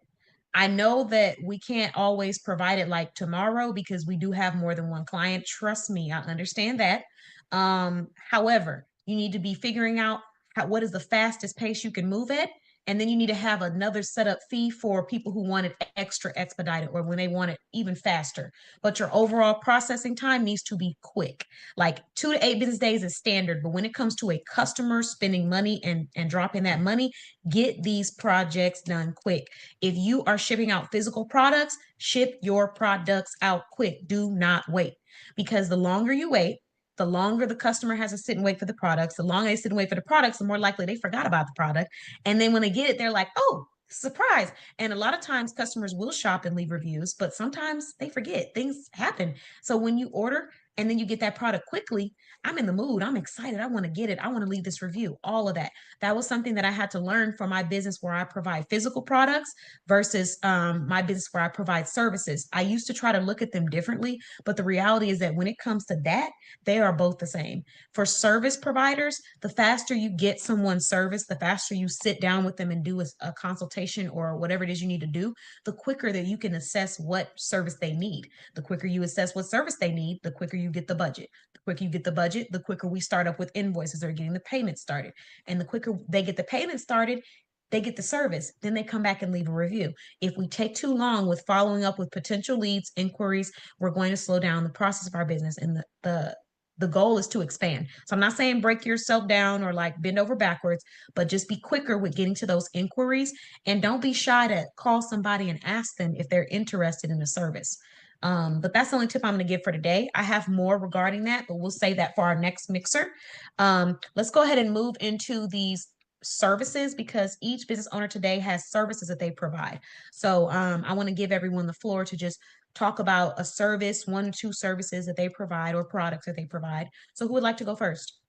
I know that we can't always provide it like tomorrow because we do have more than one client. Trust me, I understand that. However, you need to be figuring out what is the fastest pace you can move at. And then you need to have another setup fee for people who want it extra expedited or when they want it even faster. But your overall processing time needs to be quick. Like 2 to 8 business days is standard. But when it comes to a customer spending money and dropping that money, get these projects done quick. If you are shipping out physical products, ship your products out quick. Do not wait because the longer you wait, the longer the customer has to sit and wait for the products. The longer they sit and wait for the products, the more likely they forgot about the product. And then when they get it, they're like, oh, surprise. And a lot of times customers will shop and leave reviews, but sometimes they forget. Things happen. So when you order and then you get that product quickly, I'm in the mood. I'm excited. I want to get it. I want to leave this review. All of that. That was something that I had to learn for my business where I provide physical products versus my business where I provide services. I used to try to look at them differently, but the reality is that when it comes to that, they are both the same. For service providers, the faster you get someone's service, the faster you sit down with them and do a consultation or whatever it is you need to do, the quicker that you can assess what service they need. The quicker you assess what service they need, the quicker you get the budget. The quicker you get the budget, the quicker we start up with invoices or getting the payment started. And the quicker they get the payment started, they get the service, then they come back and leave a review. If we take too long with following up with potential leads, inquiries, we're going to slow down the process of our business. And the the goal is to expand. So I'm not saying break yourself down or like bend over backwards, but just be quicker with getting to those inquiries, and don't be shy to call somebody and ask them if they're interested in a service. But that's the only tip I'm going to give for today. I have more regarding that, but we'll save that for our next mixer. Let's go ahead and move into these services, because each business owner today has services that they provide. So I want to give everyone the floor to just talk about a service, 1 or 2 services that they provide or products that they provide. So who would like to go first?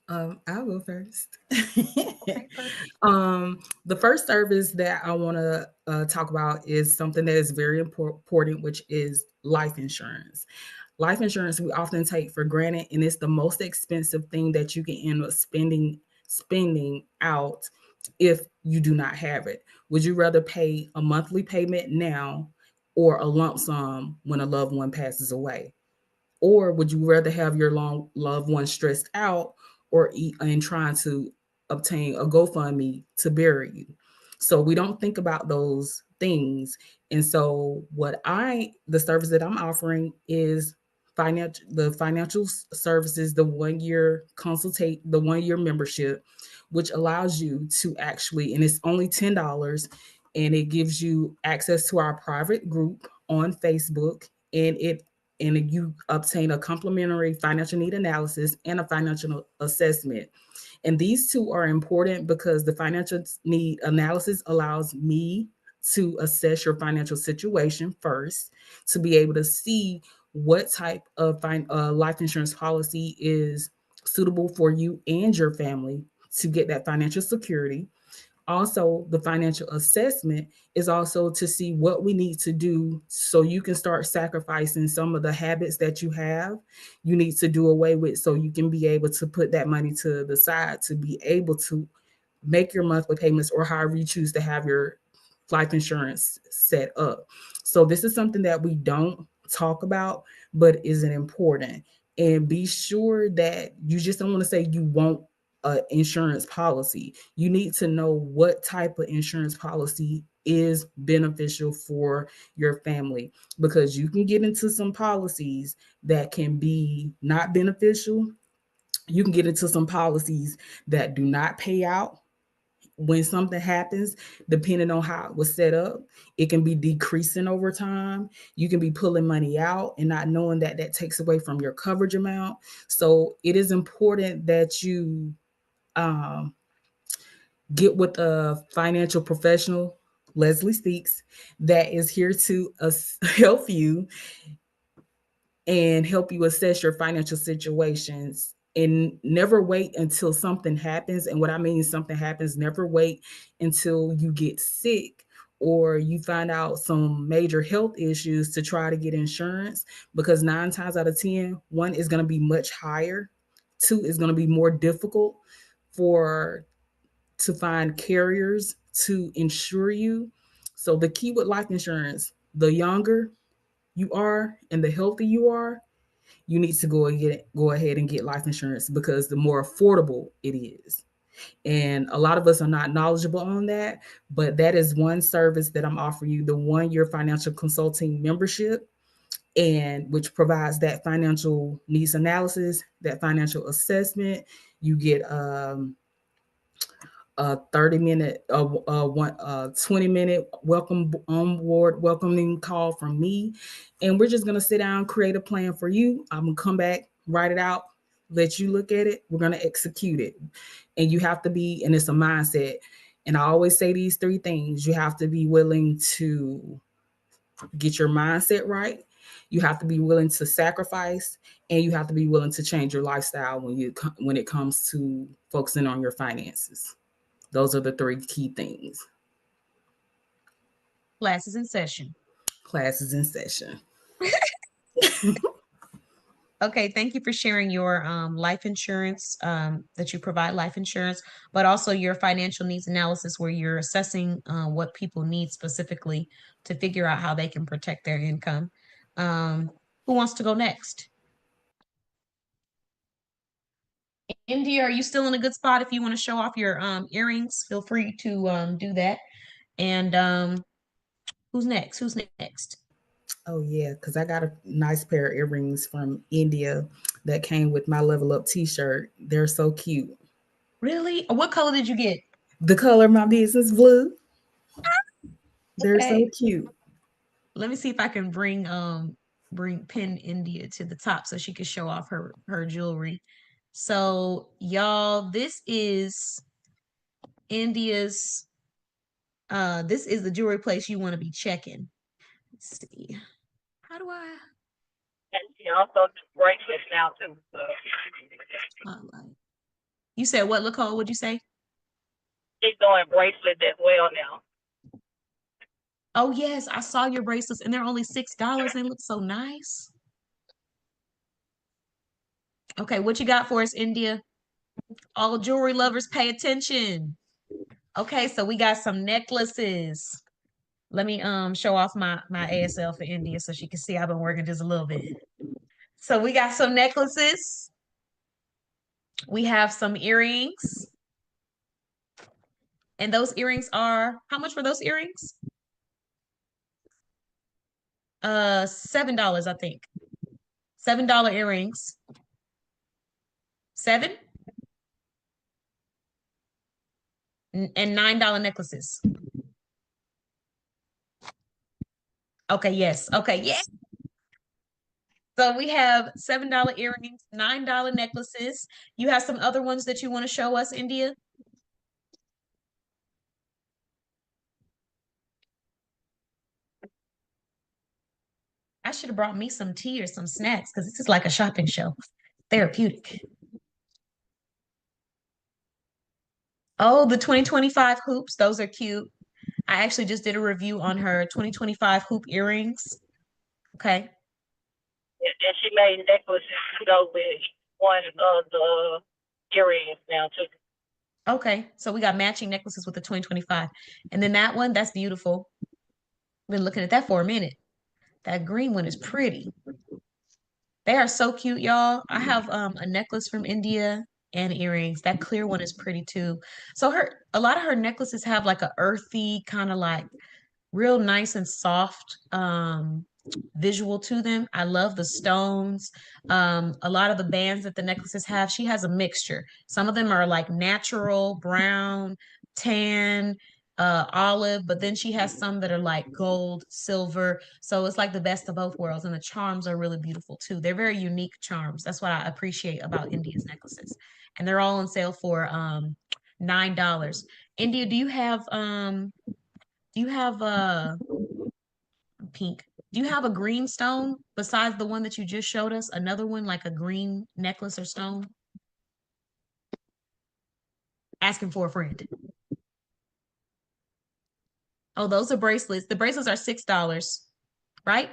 I'll go first. Okay, perfect. The first service that I want to talk about is something that is very important, which is life insurance. Life insurance we often take for granted, and it's the most expensive thing that you can end up spending out if you do not have it. Would you rather pay a monthly payment now or a lump sum when a loved one passes away? Or would you rather have your long loved one stressed out or and trying to obtain a GoFundMe to bury you? So we don't think about those things. And so the service that I'm offering is financial services, the 1 year the 1 year membership, which allows you to actually, and it's only $10, and it gives you access to our private group on Facebook, and you obtain a complimentary financial need analysis and a financial assessment. And these two are important because the financial need analysis allows me to assess your financial situation first, to be able to see what type of life insurance policy is suitable for you and your family to get that financial security. Also, the financial assessment is also to see what we need to do so you can start sacrificing some of the habits that you have. You need to do away with so you can be able to put that money to the side to be able to make your monthly payments or however you choose to have your life insurance set up. So this is something that we don't talk about, but isn't important. And be sure that you just don't want to say you want an insurance policy. You need to know what type of insurance policy is beneficial for your family, because you can get into some policies that can be not beneficial. You can get into some policies that do not pay out when something happens. Depending on how it was set up, it can be decreasing over time. You can be pulling money out and not knowing that that takes away from your coverage amount. So it is important that you um, get with a financial professional, Leslie Speaks, that is here to help you and help you assess your financial situations, and never wait until something happens. And what I mean something happens, never wait until you get sick or you find out some major health issues to try to get insurance, because 9 times out of 10, one is going to be much higher, two is going to be more difficult for to find carriers to insure you. So the key with life insurance, the younger you are and the healthier you are, you need to go ahead and get life insurance, because the more affordable it is. And a lot of us are not knowledgeable on that, but that is one service that I'm offering you, the 1 year financial consulting membership, and which provides that financial needs analysis, that financial assessment. You get a 30-minute, 20-minute welcome on board welcoming call from me. And we're just going to sit down, create a plan for you. I'm going to come back, write it out, let you look at it. We're going to execute it. And you have to be, and it's a mindset. And I always say these 3 things. You have to be willing to get your mindset right. You have to be willing to sacrifice, and you have to be willing to change your lifestyle when it comes to focusing on your finances. Those are the 3 key things. Classes in session. Classes in session. Okay, thank you for sharing your life insurance, that you provide life insurance, but also your financial needs analysis where you're assessing what people need specifically to figure out how they can protect their income. Who wants to go next? India, are you still in a good spot? If you want to show off your earrings, feel free to do that. And who's next? Who's next? Oh yeah, because I got a nice pair of earrings from India that came with my Level Up T-shirt. They're so cute. Really? What color did you get? The color of my business blue. They're so Okay. cute. Let me see if I can bring pin India to the top so she can show off her jewelry. So y'all, India's this is the jewelry place you want to be checking. Let's see. How do I And she also do bracelets now too. So highlight? You said what, Nicole? What'd you say? she's doing bracelets as well now. Oh yes, I saw your bracelets and they're only $6. They look so nice. Okay, what you got for us, India? All jewelry lovers, pay attention. Okay, so we got some necklaces. Let me show off my ASL for India so she can see I've been working just a little bit. So we got some necklaces. We have some earrings. And those earrings are how much for those earrings? $7, I think. $7 earrings. Seven? And $9 necklaces. Okay, yes. Okay, yes. So we have $7 earrings, $9 necklaces. You have some other ones that you want to show us, India? I should have brought me some tea or some snacks because this is like a shopping show. Therapeutic. Oh, the 2025 hoops. Those are cute. I actually just did a review on her 2025 hoop earrings. Okay. And she made necklaces to go with one of the earrings now too. Okay. So we got matching necklaces with the 2025. And then that one, that's beautiful. Been looking at that for a minute. That green one is pretty. They are so cute, y'all. I have a necklace from India and earrings. That clear one is pretty too. So a lot of her necklaces have like a earthy kind of like real nice and soft visual to them. I love the stones. A lot of the bands that the necklaces have, she has a mixture. Some of them are like natural brown, tan, olive, but then she has some that are like gold, silver. So it's like the best of both worlds. And the charms are really beautiful too. They're very unique charms. That's what I appreciate about India's necklaces. And they're all on sale for $9. India, do you have pink? Do you have a green stone besides the one that you just showed us? Another one like a green necklace or stone? Asking for a friend. Oh, those are bracelets. The bracelets are $6, right?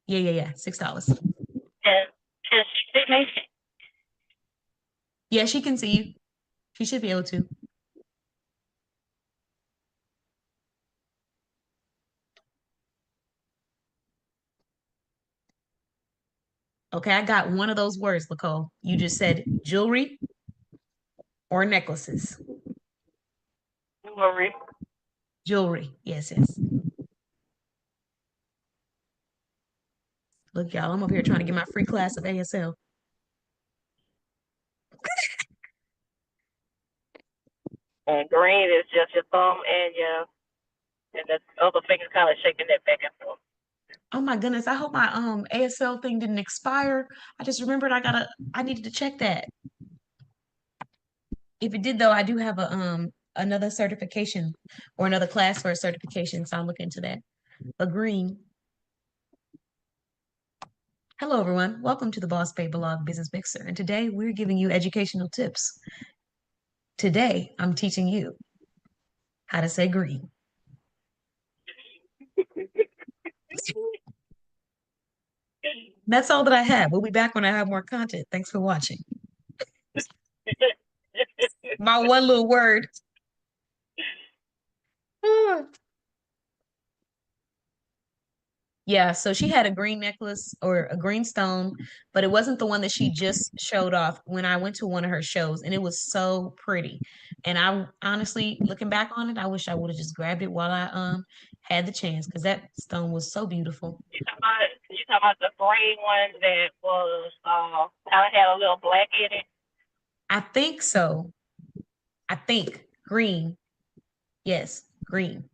Yeah. $6. And can she see me? Yeah, she can see you. She should be able to. Okay, I got one of those words, Nicole. You just said jewelry or necklaces. Jewelry. Jewelry. Yes. Look, y'all, I'm over here trying to get my free class of ASL. And green is just your thumb and the other finger kind of shaking that back and forth. Oh my goodness, I hope my ASL thing didn't expire. I just remembered I needed to check that. If it did though, I do have a another certification or another class for a certification, so I'll look into that. But green. Hello everyone. Welcome to the Boss Babe Blog Business Mixer. And today we're giving you educational tips. Today I'm teaching you how to say green. That's all that I have. We'll be back when I have more content. Thanks for watching. My one little word. Yeah, so she had a green necklace or a green stone, but it wasn't the one that she just showed off when I went to one of her shows, and it was so pretty. And I honestly, looking back on it, I wish I would have just grabbed it while I had the chance, because that stone was so beautiful. You talking about the green one that was kind of had a little black in it? I think so. I think green. Yes, green.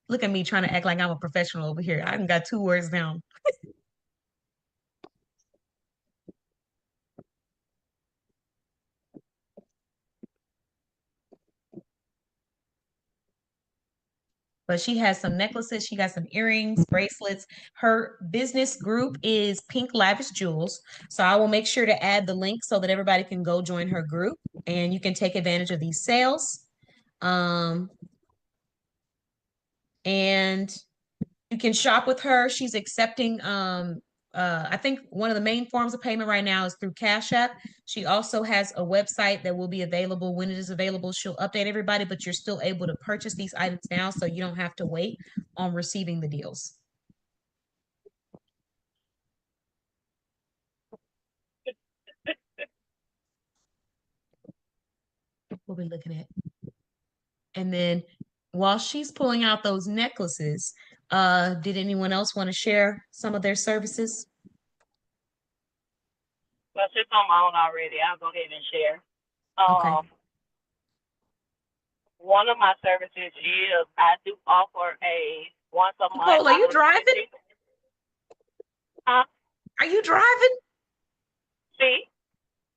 Look at me trying to act like I'm a professional over here. I haven't got 2 words down. But she has some necklaces. She got some earrings, bracelets. Her business group is Pink Lavish Jewels. So I will make sure to add the link so that everybody can go join her group and you can take advantage of these sales. And you can shop with her. She's accepting I think one of the main forms of payment right now is through Cash App. She also has a website that will be available when it is available. She'll update everybody, but you're still able to purchase these items now, so you don't have to wait on receiving the deals. We'll be looking at. And then while she's pulling out those necklaces, did anyone else want to share some of their services? Well, since I'm on already, I'll go ahead and share. Okay. One of my services is I do offer a once a month. Nicole, are you driving? Huh? Are you driving? See?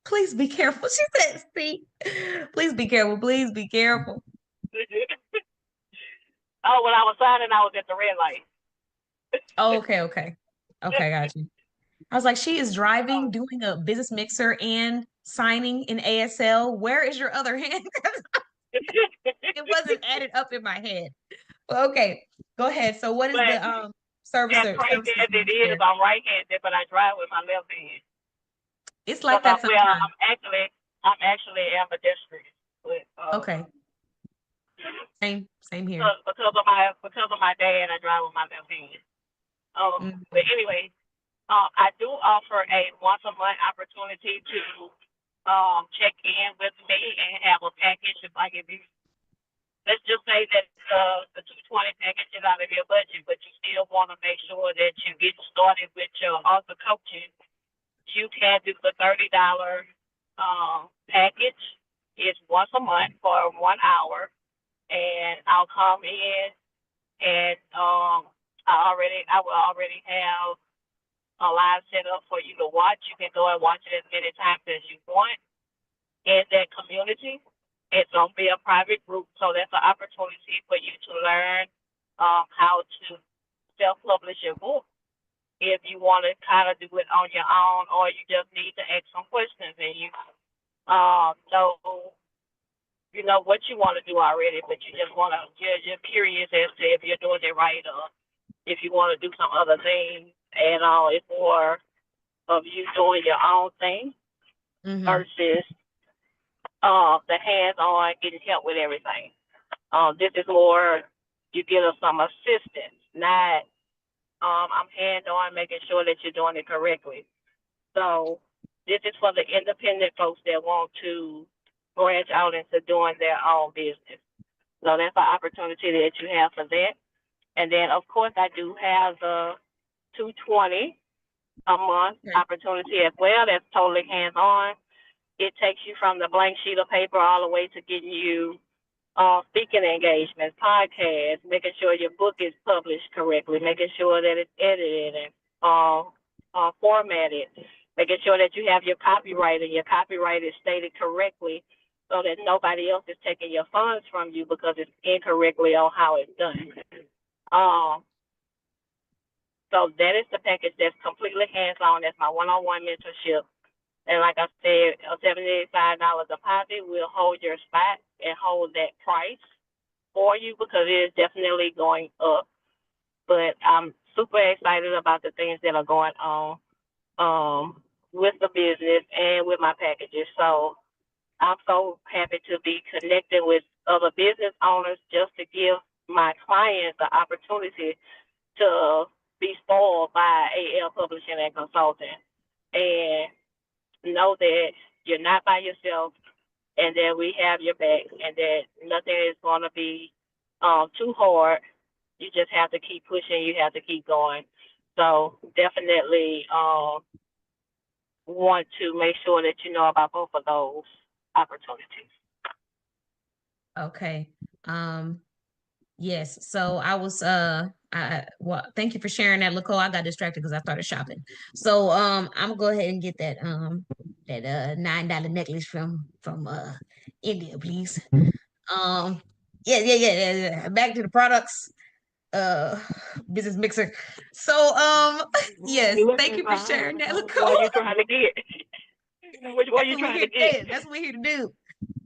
Please be careful. She said, see, please be careful. Please be careful. Oh, when I was signing, I was at the red light. Oh, okay, okay. Okay, got you. I was like, she is driving, doing a business mixer and signing in ASL. Where is your other hand? It wasn't added up in my head. Well, okay, go ahead. So what is the service? As crazy as it is, I'm right-handed, but I drive with my left hand. It's like that sometimes. I'm actually ambidextrous. Okay. Same here. Because of my dad, I drive with my left hand. But anyway, I do offer a once a month opportunity to check in with me and have a package. Let's just say that the 220 package is out of your budget, but you still want to make sure that you get started with your author coaching. You can do the $30 package. It's once a month for 1 hour, and I'll come in and I will already have a live set up for you to watch. You can go and watch it as many times as you want in that community. It's going to be a private group, so that's an opportunity for you to learn how to self-publish your book. If you want to kind of do it on your own, or you just need to ask some questions and you know what you want to do already, but you just want to, you're curious as to if you're doing it right or if you want to do some other things. And it's more of you doing your own thing versus the hands-on getting help with everything. This is more you get us some assistance, not I'm hands-on making sure that you're doing it correctly. So this is for the independent folks that want to branch out into doing their own business. So that's an opportunity that you have for that. And then, of course, I do have the 220 a month opportunity as well. That's totally hands-on. It takes you from the blank sheet of paper all the way to getting you speaking engagements, podcasts, making sure your book is published correctly, making sure that it's edited and formatted, making sure that you have your copyright and your copyright is stated correctly so that nobody else is taking your funds from you because it's incorrectly on how it's done. So that is the package that's completely hands-on. That's my one-on-one mentorship. And like I said, a $75 deposit will hold your spot and hold that price for you because it is definitely going up. But I'm super excited about the things that are going on with the business and with my packages. So I'm so happy to be connected with other business owners just to give my clients the opportunity to be spoiled by AL Publishing and Consulting. And know that you're not by yourself and that we have your back and that nothing is going to be too hard. You just have to keep pushing. You have to keep going. So definitely want to make sure that you know about both of those opportunities. Okay. Yes. So I was well, thank you for sharing that, Nicole. I got distracted because I started shopping. So I'm gonna go ahead and get that $9 necklace from India, please. Yeah. Back to the products. Business mixer. So yes, You thank looking you for sharing that, which one Nicole. you trying to get? Which one That's you what we're trying here to to get? do. That's what we're here to do.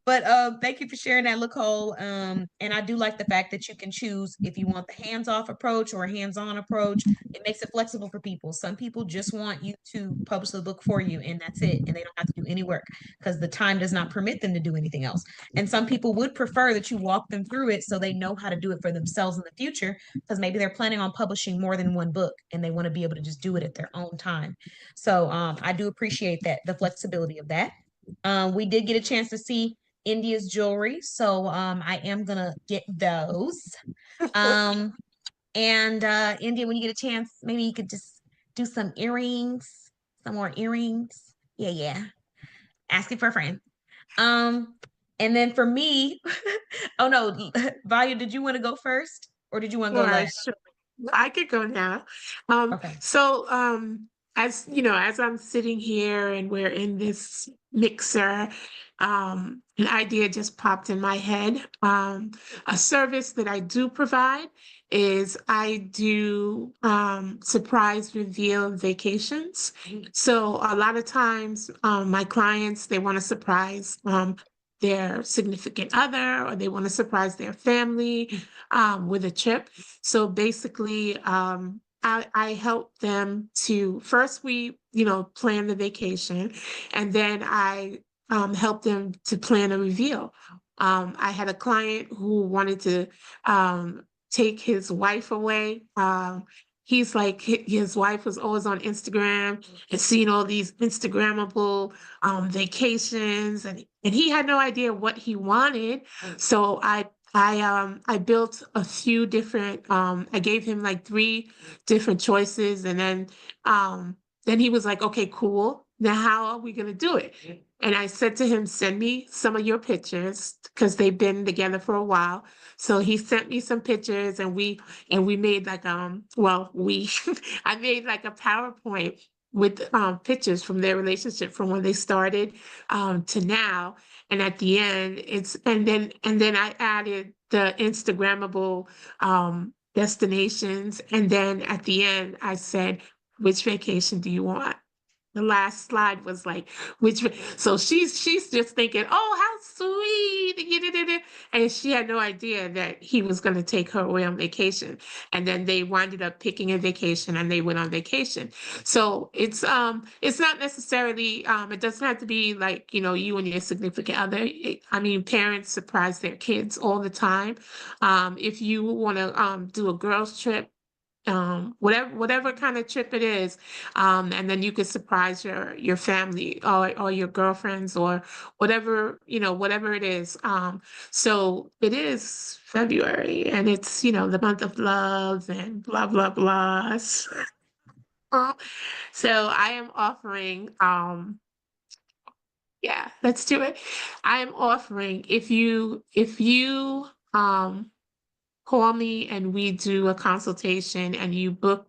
But thank you for sharing that, Nicole. And I do like the fact that you can choose if you want the hands-off approach or a hands-on approach. It makes it flexible for people. Some people just want you to publish the book for you, and that's it, and they don't have to do any work because the time does not permit them to do anything else. And some people would prefer that you walk them through it so they know how to do it for themselves in the future, because maybe they're planning on publishing more than one book and they want to be able to just do it at their own time. So I do appreciate that, the flexibility of that. We did get a chance to see India's jewelry, so I am gonna get those. Um, and India, when you get a chance, maybe you could just do some earrings, some more earrings. Yeah. Asking for a friend. Um, and then for me, oh no, Valia, did you want to go first or did you want to go Sure, last? sure. I could go now. Okay. So as you know, as I'm sitting here and we're in this mixer, an idea just popped in my head. A service that I do provide is I do surprise reveal vacations. So a lot of times, my clients, they want to surprise their significant other, or they want to surprise their family with a trip. So basically, I help them to first plan the vacation, and then I help them to plan a reveal. I had a client who wanted to take his wife away. He's like his wife was always on Instagram and seeing all these Instagrammable vacations, and he had no idea what he wanted. So I built a few different I gave him like three different choices, and then he was like, okay, cool. Now how are we gonna do it? And I said to him, send me some of your pictures because they've been together for a while. So he sent me some pictures, and we made like we I made like a PowerPoint with pictures from their relationship from when they started to now. And at the end, and then I added the Instagrammable destinations. And then at the end, I said, which vacation do you want? The last slide was like, so she's just thinking, oh, how sweet. And she had no idea that he was going to take her away on vacation. And then they winded up picking a vacation, and they went on vacation. So it's not necessarily it doesn't have to be like, you and your significant other. I mean, parents surprise their kids all the time. If you want to do a girls trip, whatever kind of trip it is, and then you could surprise your family, or your girlfriends, or whatever it is. So it is February, and it's the month of love and blah blah blah. So I am offering yeah, let's do it. I am offering, if you call me and we do a consultation, and you book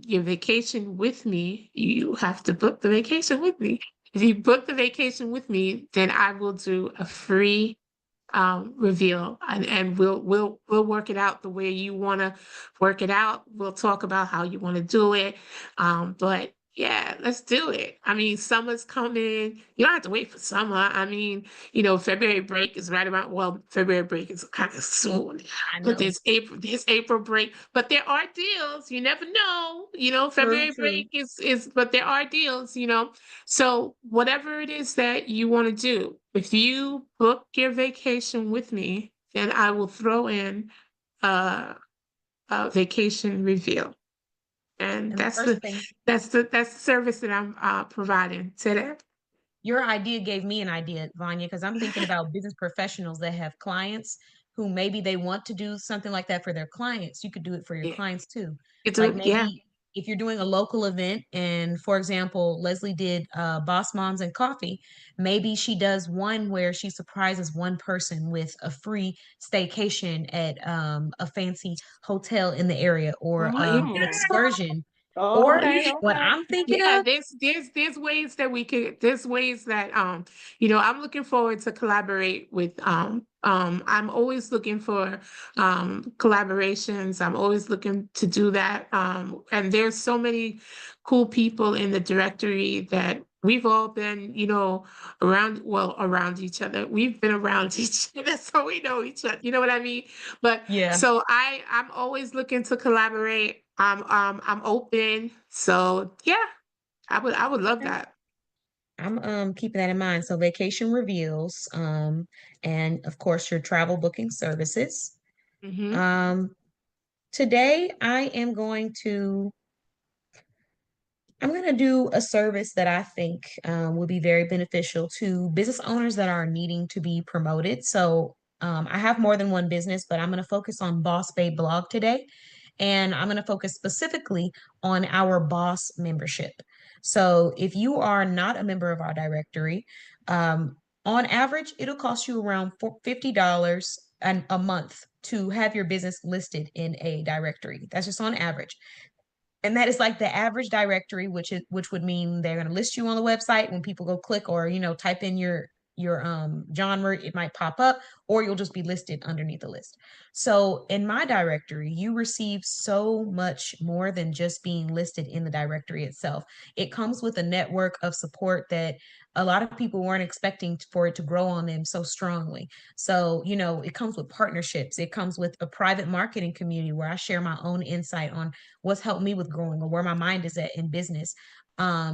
your vacation with me. You have to book the vacation with me. If you book the vacation with me, then I will do a free reveal, and we'll work it out the way you want to work it out. We'll talk about how you want to do it. But yeah, let's do it. I mean, summer's coming. You don't have to wait for summer. I mean, February break is right around, well, February break is kind of soon, I but know. there's April break, but there are deals. You never know. True, February true. break but there are deals. So whatever it is that you want to do, if you book your vacation with me, then I will throw in a, a vacation reveal. And And the that's first the thing, that's the service that I'm providing today. your idea gave me an idea, Vanya, because I'm thinking about business professionals that have clients who maybe they want to do something like that for their clients, you could do it for your Yeah. clients too. It's Like yeah. maybe if you're doing a local event, and for example, Leslie did Boss Moms and Coffee, maybe she does one where she surprises one person with a free staycation at a fancy hotel in the area, or Oh, yeah. an excursion. Oh, Or yeah. what I'm thinking Yeah, of, there's ways that we could there's ways that I'm looking forward to collaborate with I'm always looking for collaborations. I'm always looking to do that. And there's so many cool people in the directory that we've all been, around each other. We've been around each other, so we know each other. You know what I mean? But yeah. so I'm always looking to collaborate. I'm open. So yeah, I would love that. I'm keeping that in mind. So vacation reveals, and of course your travel booking services. Hmm. Um, today I'm going to do a service that I think will be very beneficial to business owners that are needing to be promoted. So I have more than one business, but I'm going to focus on Boss Babe Blog today. And I'm going to focus specifically on our boss membership. So if you are not a member of our directory, um, on average, it'll cost you around $50 a month to have your business listed in a directory. That's just on average. And that is like the average directory, which would mean they're going to list you on the website. When people go click or type in your genre, it might pop up, or you'll just be listed underneath the list. So in my directory, you receive so much more than just being listed in the directory itself. It comes with a network of support that a lot of people weren't expecting for it to grow on them so strongly. So, it comes with partnerships. It comes with a private marketing community where I share my own insight on what's helped me with growing or where my mind is at in business,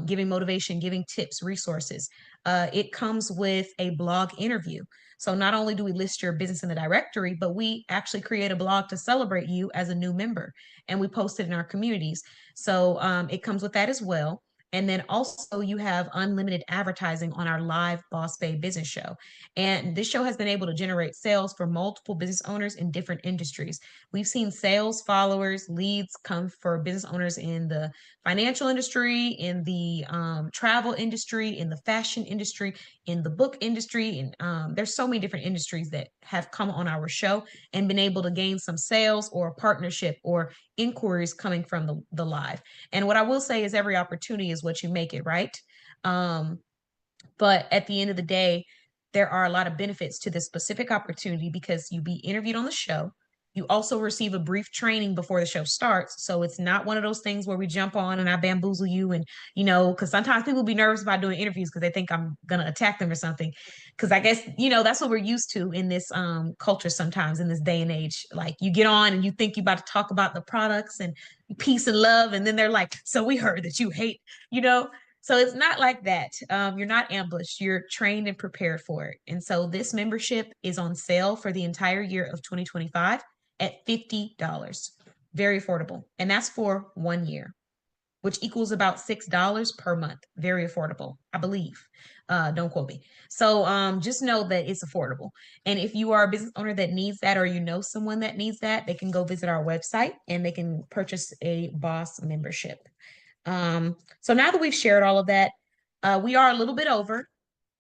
giving motivation, giving tips, resources. It comes with a blog interview. So not only do we list your business in the directory, but we actually create a blog to celebrate you as a new member, and we post it in our communities. So it comes with that as well. And then also you have unlimited advertising on our live Boss Babe business show. And this show has been able to generate sales for multiple business owners in different industries. We've seen sales, followers, leads come for business owners in the financial industry, in the travel industry, in the fashion industry, in the book industry. And there's so many different industries that have come on our show and been able to gain some sales or partnership or inquiries coming from the live. And what I will say is every opportunity is what you make it, right? Um, but at the end of the day, there are a lot of benefits to this specific opportunity because you be interviewed on the show. You also receive a brief training before the show starts. So it's not one of those things where we jump on and I bamboozle you. And, because sometimes people be nervous about doing interviews because they think I'm going to attack them or something. Because I guess, that's what we're used to in this culture sometimes in this day and age. Like you get on and you think you're about to talk about the products and peace and love. And then they're like, so we heard that you hate, you know? So it's not like that. You're not ambushed. You're trained and prepared for it. And so this membership is on sale for the entire year of 2025 at $50. Very affordable. And that's for 1 year, which equals about $6 per month. Very affordable, I believe. Don't quote me. So just know that it's affordable. And if you are a business owner that needs that, or you know someone that needs that, they can go visit our website and they can purchase a boss membership. So now that we've shared all of that, we are a little bit over,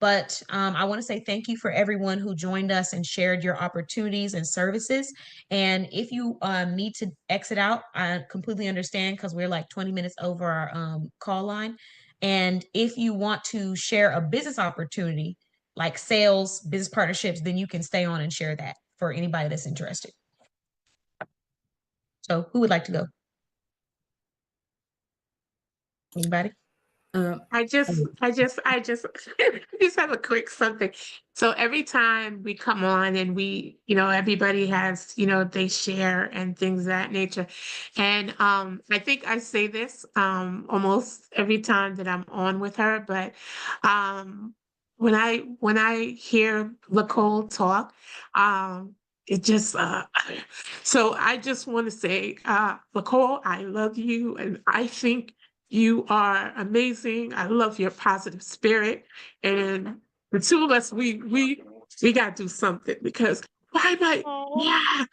but I want to say thank you for everyone who joined us and shared your opportunities and services. And if you need to exit out, I completely understand because we're like 20 minutes over our call line. And if you want to share a business opportunity, like sales, business partnerships, then you can stay on and share that for anybody that's interested. So who would like to go? Anybody? I just, I just, I just, I just have a quick something. So every time we come on and everybody has, they share and things of that nature. And I think I say this almost every time that I'm on with her, but when I hear Nicole talk, it just so I just want to say, Nicole, I love you, and I think you are amazing. I love your positive spirit. And the two of us, we got to do something because Why am I? Yeah.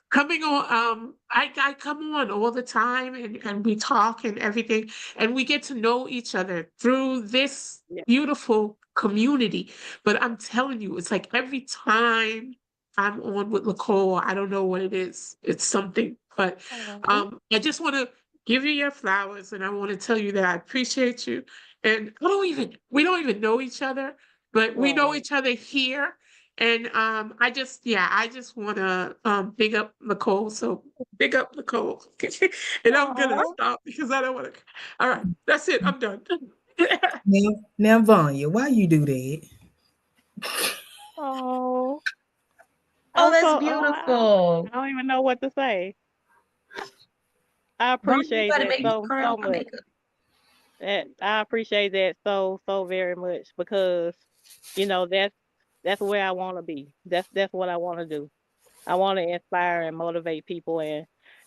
Coming on, I come on all the time and we talk and everything, and we get to know each other through this Yeah. beautiful community. But I'm telling you, it's like every time I'm on with Nicole, I don't know what it is. It's something. But Oh, I just want to give you your flowers, and I want to tell you that I appreciate you. And we don't even know each other, but we know right. each other here. And I just want to big up Nicole. So big up Nicole. And I'm gonna Oh, stop because I don't want to. All right, that's it. I'm done. Now, Vanya, why you do that? oh, Oh, I'm that's so, beautiful. I don't even know what to say. I Vanya, you appreciate about to that make me cry so off my much. makeup. That I appreciate that so very much because that's where I want to be. That's what I want to do. I want to inspire and motivate people and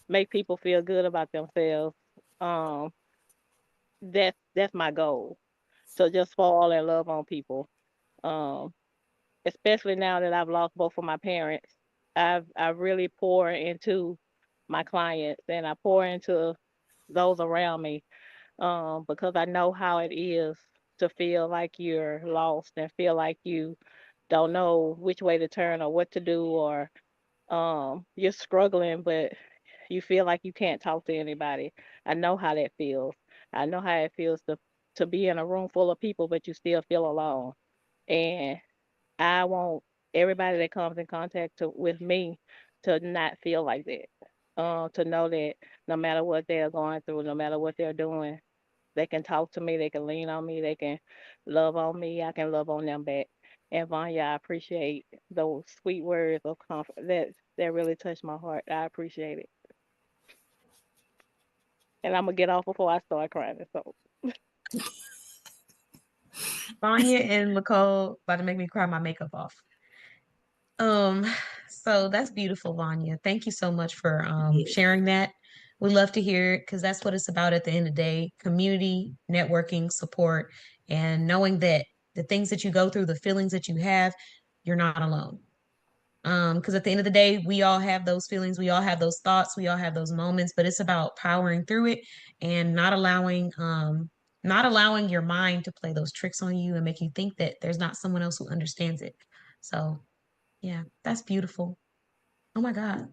make people feel good about themselves. Um, that's my goal. To just fall in love on people. Um, Especially now that I've lost both of my parents. I really pour into my clients and I pour into those around me because I know how it is to feel like you're lost and feel like you don't know which way to turn or what to do or you're struggling but you feel like you can't talk to anybody. I know how that feels. I know how it feels to be in a room full of people but you still feel alone. And I want everybody that comes in contact with me to not feel like that. To know that no matter what they're going through, no matter what they're doing, they can talk to me, they can lean on me, they can love on me, I can love on them back. And Vanya, I appreciate those sweet words of comfort. That really touched my heart. I appreciate it. And I'm gonna get off before I start crying. So Vanya and Nicole about to make me cry my makeup off. Um, so that's beautiful, Vanya. Thank you so much for Yes. sharing that. We love to hear it because that's what it's about at the end of the day, community, networking, support, and knowing that the things that you go through, the feelings that you have, you're not alone. Because at the end of the day, we all have those feelings, we all have those thoughts, we all have those moments, but it's about powering through it and not allowing your mind to play those tricks on you and make you think that there's not someone else who understands it. So yeah, that's beautiful. Oh my God.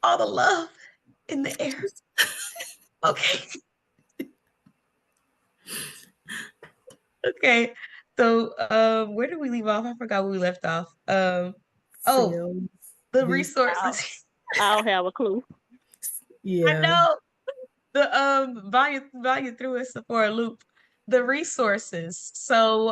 All the love in the air. Okay. Okay. So where did we leave off? I forgot where we left off. Oh, Sales. the This. resources. I don't have a clue. I Yeah. know. The Vanya threw us for a loop. The resources. So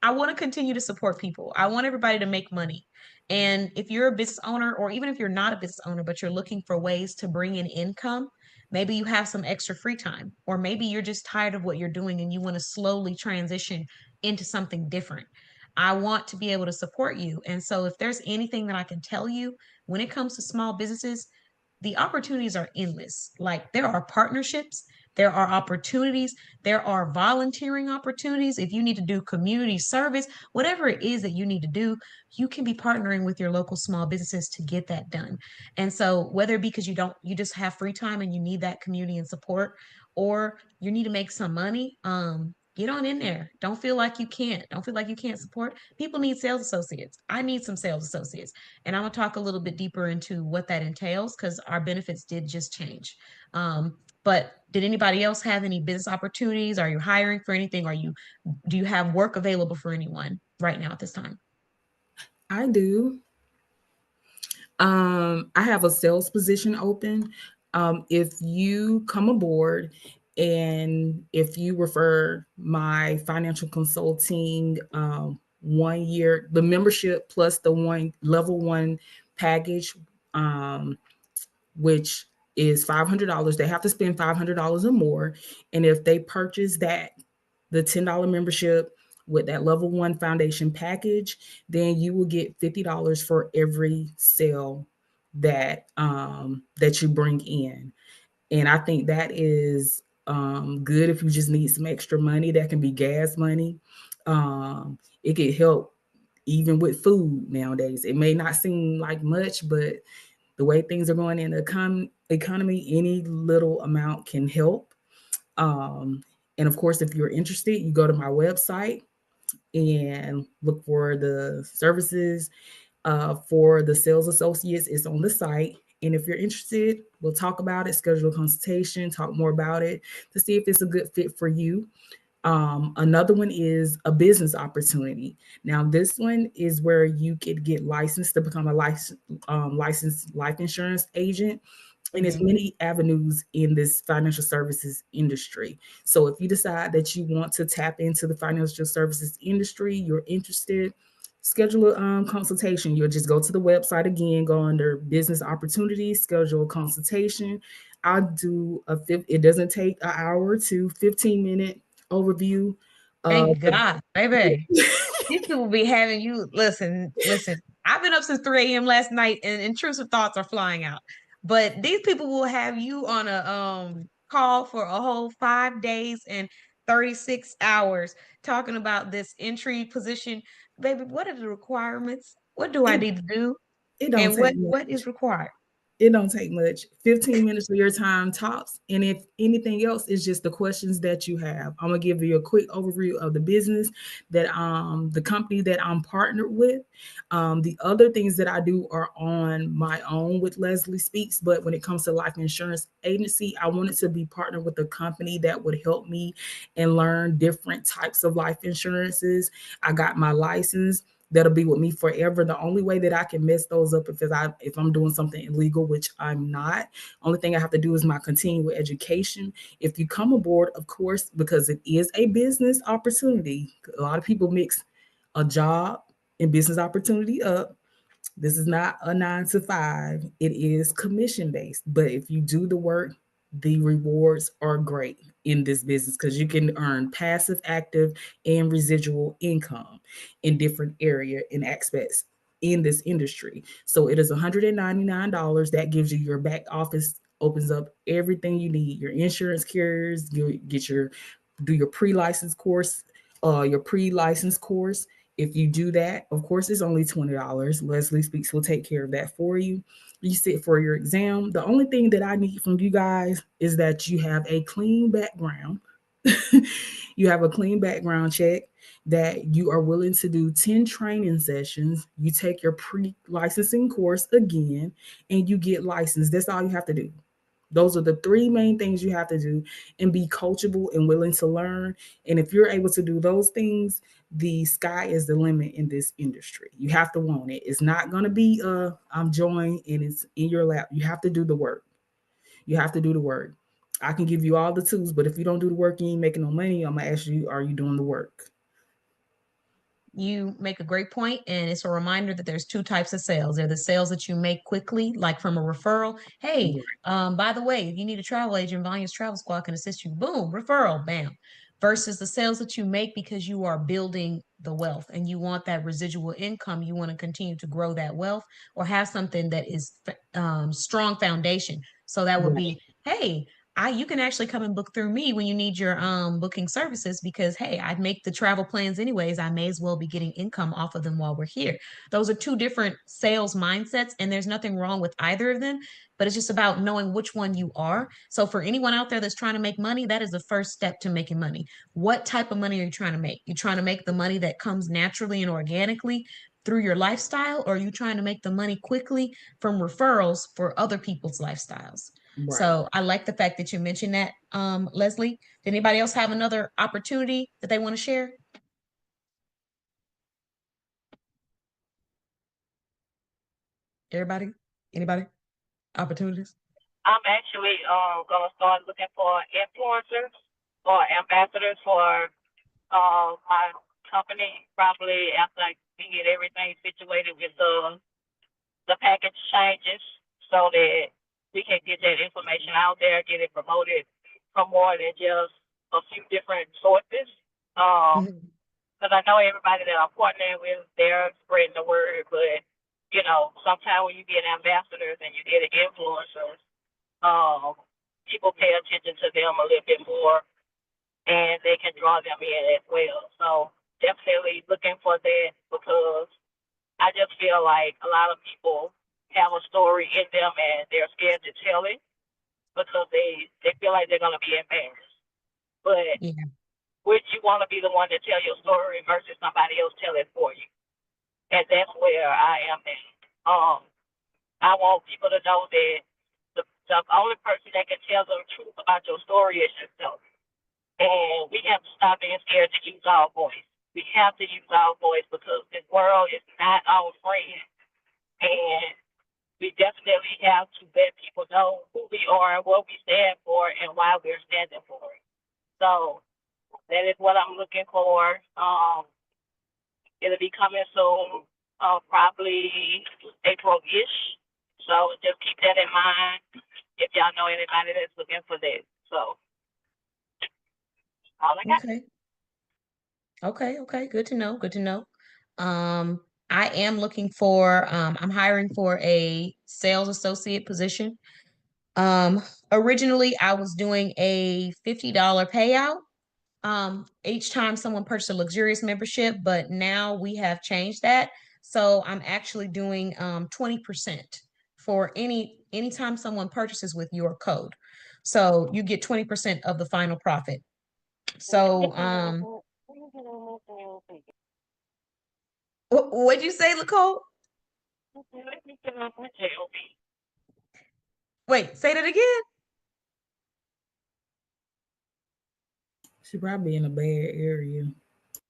I want to continue to support people. I want everybody to make money. And if you're a business owner, or even if you're not a business owner, but you're looking for ways to bring in income, maybe you have some extra free time, or maybe you're just tired of what you're doing and you want to slowly transition into something different. I want to be able to support you. And so if there's anything that I can tell you when it comes to small businesses, the opportunities are endless. Like there are partnerships, there are opportunities, there are volunteering opportunities. If you need to do community service, whatever it is that you need to do, you can be partnering with your local small businesses to get that done. And so whether it be because you just have free time and you need that community and support, or you need to make some money, get on in there. Don't feel like you can't. Don't feel like you can't support. People need sales associates. I need some sales associates. And I'm gonna talk a little bit deeper into what that entails because our benefits did just change. But did anybody else have any business opportunities? Are you hiring for anything? Do you have work available for anyone right now at this time? I do. I have a sales position open. If you come aboard and if you refer my financial consulting 1 year, the membership plus the one level one package, um, which is $500, they have to spend $500 or more. And if they purchase that, the $10 membership with that level one foundation package, then you will get $50 for every sale that you bring in. And I think that is good if you just need some extra money. That can be gas money. It could help even with food nowadays. It may not seem like much, but the way things are going in the economy, any little amount can help. Um, and of course, if you're interested, you go to my website and look for the services for the sales associates. It's on the site. And if you're interested, we'll talk about it, schedule a consultation, talk more about it to see if it's a good fit for you. Another one is a business opportunity. Now, this one is where you could get licensed to become a licensed life insurance agent. And there's many avenues in this financial services industry. So if you decide that you want to tap into the financial services industry, you're interested, schedule a consultation. You'll just go to the website again, go under business opportunities, schedule a consultation. I'll do it doesn't take an hour to 15-minute overview. Thank But God, baby. These people be having you listen. I've been up since 3 a.m. last night and intrusive thoughts are flying out. But these people will have you on a call for a whole 5 days and 36 hours talking about this entry position. Baby, what are the requirements? What do I it, need to do? it don't And take what much. is required? It don't take much. 15 minutes of your time tops. And if anything else, it's just the questions that you have. I'm gonna give you a quick overview of the business that the company that I'm partnered with. The other things that I do are on my own with Leslie Speaks, but when it comes to life insurance agency, I wanted to be partnered with a company that would help me and learn different types of life insurances. I got my license that'll be with me forever. The only way that I can mess those up if I'm doing something illegal, which I'm not. Only thing I have to do is my continual education. If you come aboard, of course, because it is a business opportunity. A lot of people mix a job and business opportunity up. This is not a 9 to 5. It is commission based. But if you do the work, the rewards are great in this business because you can earn passive, active, and residual income in different area and aspects in this industry. So it is $199 that gives you your back office, opens up everything you need, your insurance carriers, you get your do your pre-license course. If you do that, of course, it's only $20. Leslie Speaks will take care of that for you. You sit for your exam. The only thing that I need from you guys is that you have a clean background. You have a clean background check, that you are willing to do 10 training sessions. You take your pre-licensing course again, and you get licensed. That's all you have to do. Those are the three main things you have to do, and be coachable and willing to learn. And if you're able to do those things, the sky is the limit in this industry. You have to want it. It's not going to be I'm joined and it's in your lap. You have to do the work. You have to do the work. I can give you all the tools, but if you don't do the work, you ain't making no money. I'm gonna ask you, are you doing the work? You make a great point, and it's a reminder that there's two types of sales. There are the sales that you make quickly, like from a referral. Hey, Right. by the way, if you need a travel agent, Vanias Travel Squad can assist you. Boom, referral, bam. Versus the sales that you make because you are building the wealth and you want that residual income. You want to continue to grow that wealth or have something that is strong foundation. So that would Right. be, hey, you can actually come and book through me when you need your booking services because hey, I make the travel plans anyways. I may as well be getting income off of them while we're here. Those are two different sales mindsets, and there's nothing wrong with either of them, but it's just about knowing which one you are. So for anyone out there that's trying to make money, that is the first step to making money. What type of money are you trying to make? You're trying to make the money that comes naturally and organically through your lifestyle, or are you trying to make the money quickly from referrals for other people's lifestyles? Right. So I like the fact that you mentioned that, Leslie. Did anybody else have another opportunity that they want to share? Everybody? Anybody? Opportunities? I'm actually gonna start looking for influencers or ambassadors for my company probably after I get everything situated with the package changes so that we can get that information out there, get it promoted from more than just a few different sources. Um, Mhm. because I know everybody that I'm partnering with, they're spreading the word, but sometimes when you get ambassadors and you get influencers, um, people pay attention to them a little bit more and they can draw them in as well. So definitely looking for that because I just feel like a lot of people have a story in them and they're scared to tell it because they feel like they're gonna be embarrassed. But Yeah. would you want to be the one to tell your story versus somebody else tell it for you? And that's where I am at. I want people to know that the only person that can tell the truth about your story is yourself. And we have to stop being scared to use our voice. We have to use our voice because this world is not our friend. And we definitely have to let people know who we are, what we stand for, and why we're standing for it. So that is what I'm looking for. It'll be coming soon, probably April-ish. So just keep that in mind if y'all know anybody that's looking for that. So all I got. Okay. Okay. Good to know. Good to know. I am looking for, I'm hiring for a sales associate position. Um, Originally I was doing a $50 payout each time someone purchased a luxurious membership, but now we have changed that. So I'm actually doing 20% for anytime someone purchases with your code. So you get 20% of the final profit. So what'd you say, Nicole? Wait, say that again. She probably in a bad area.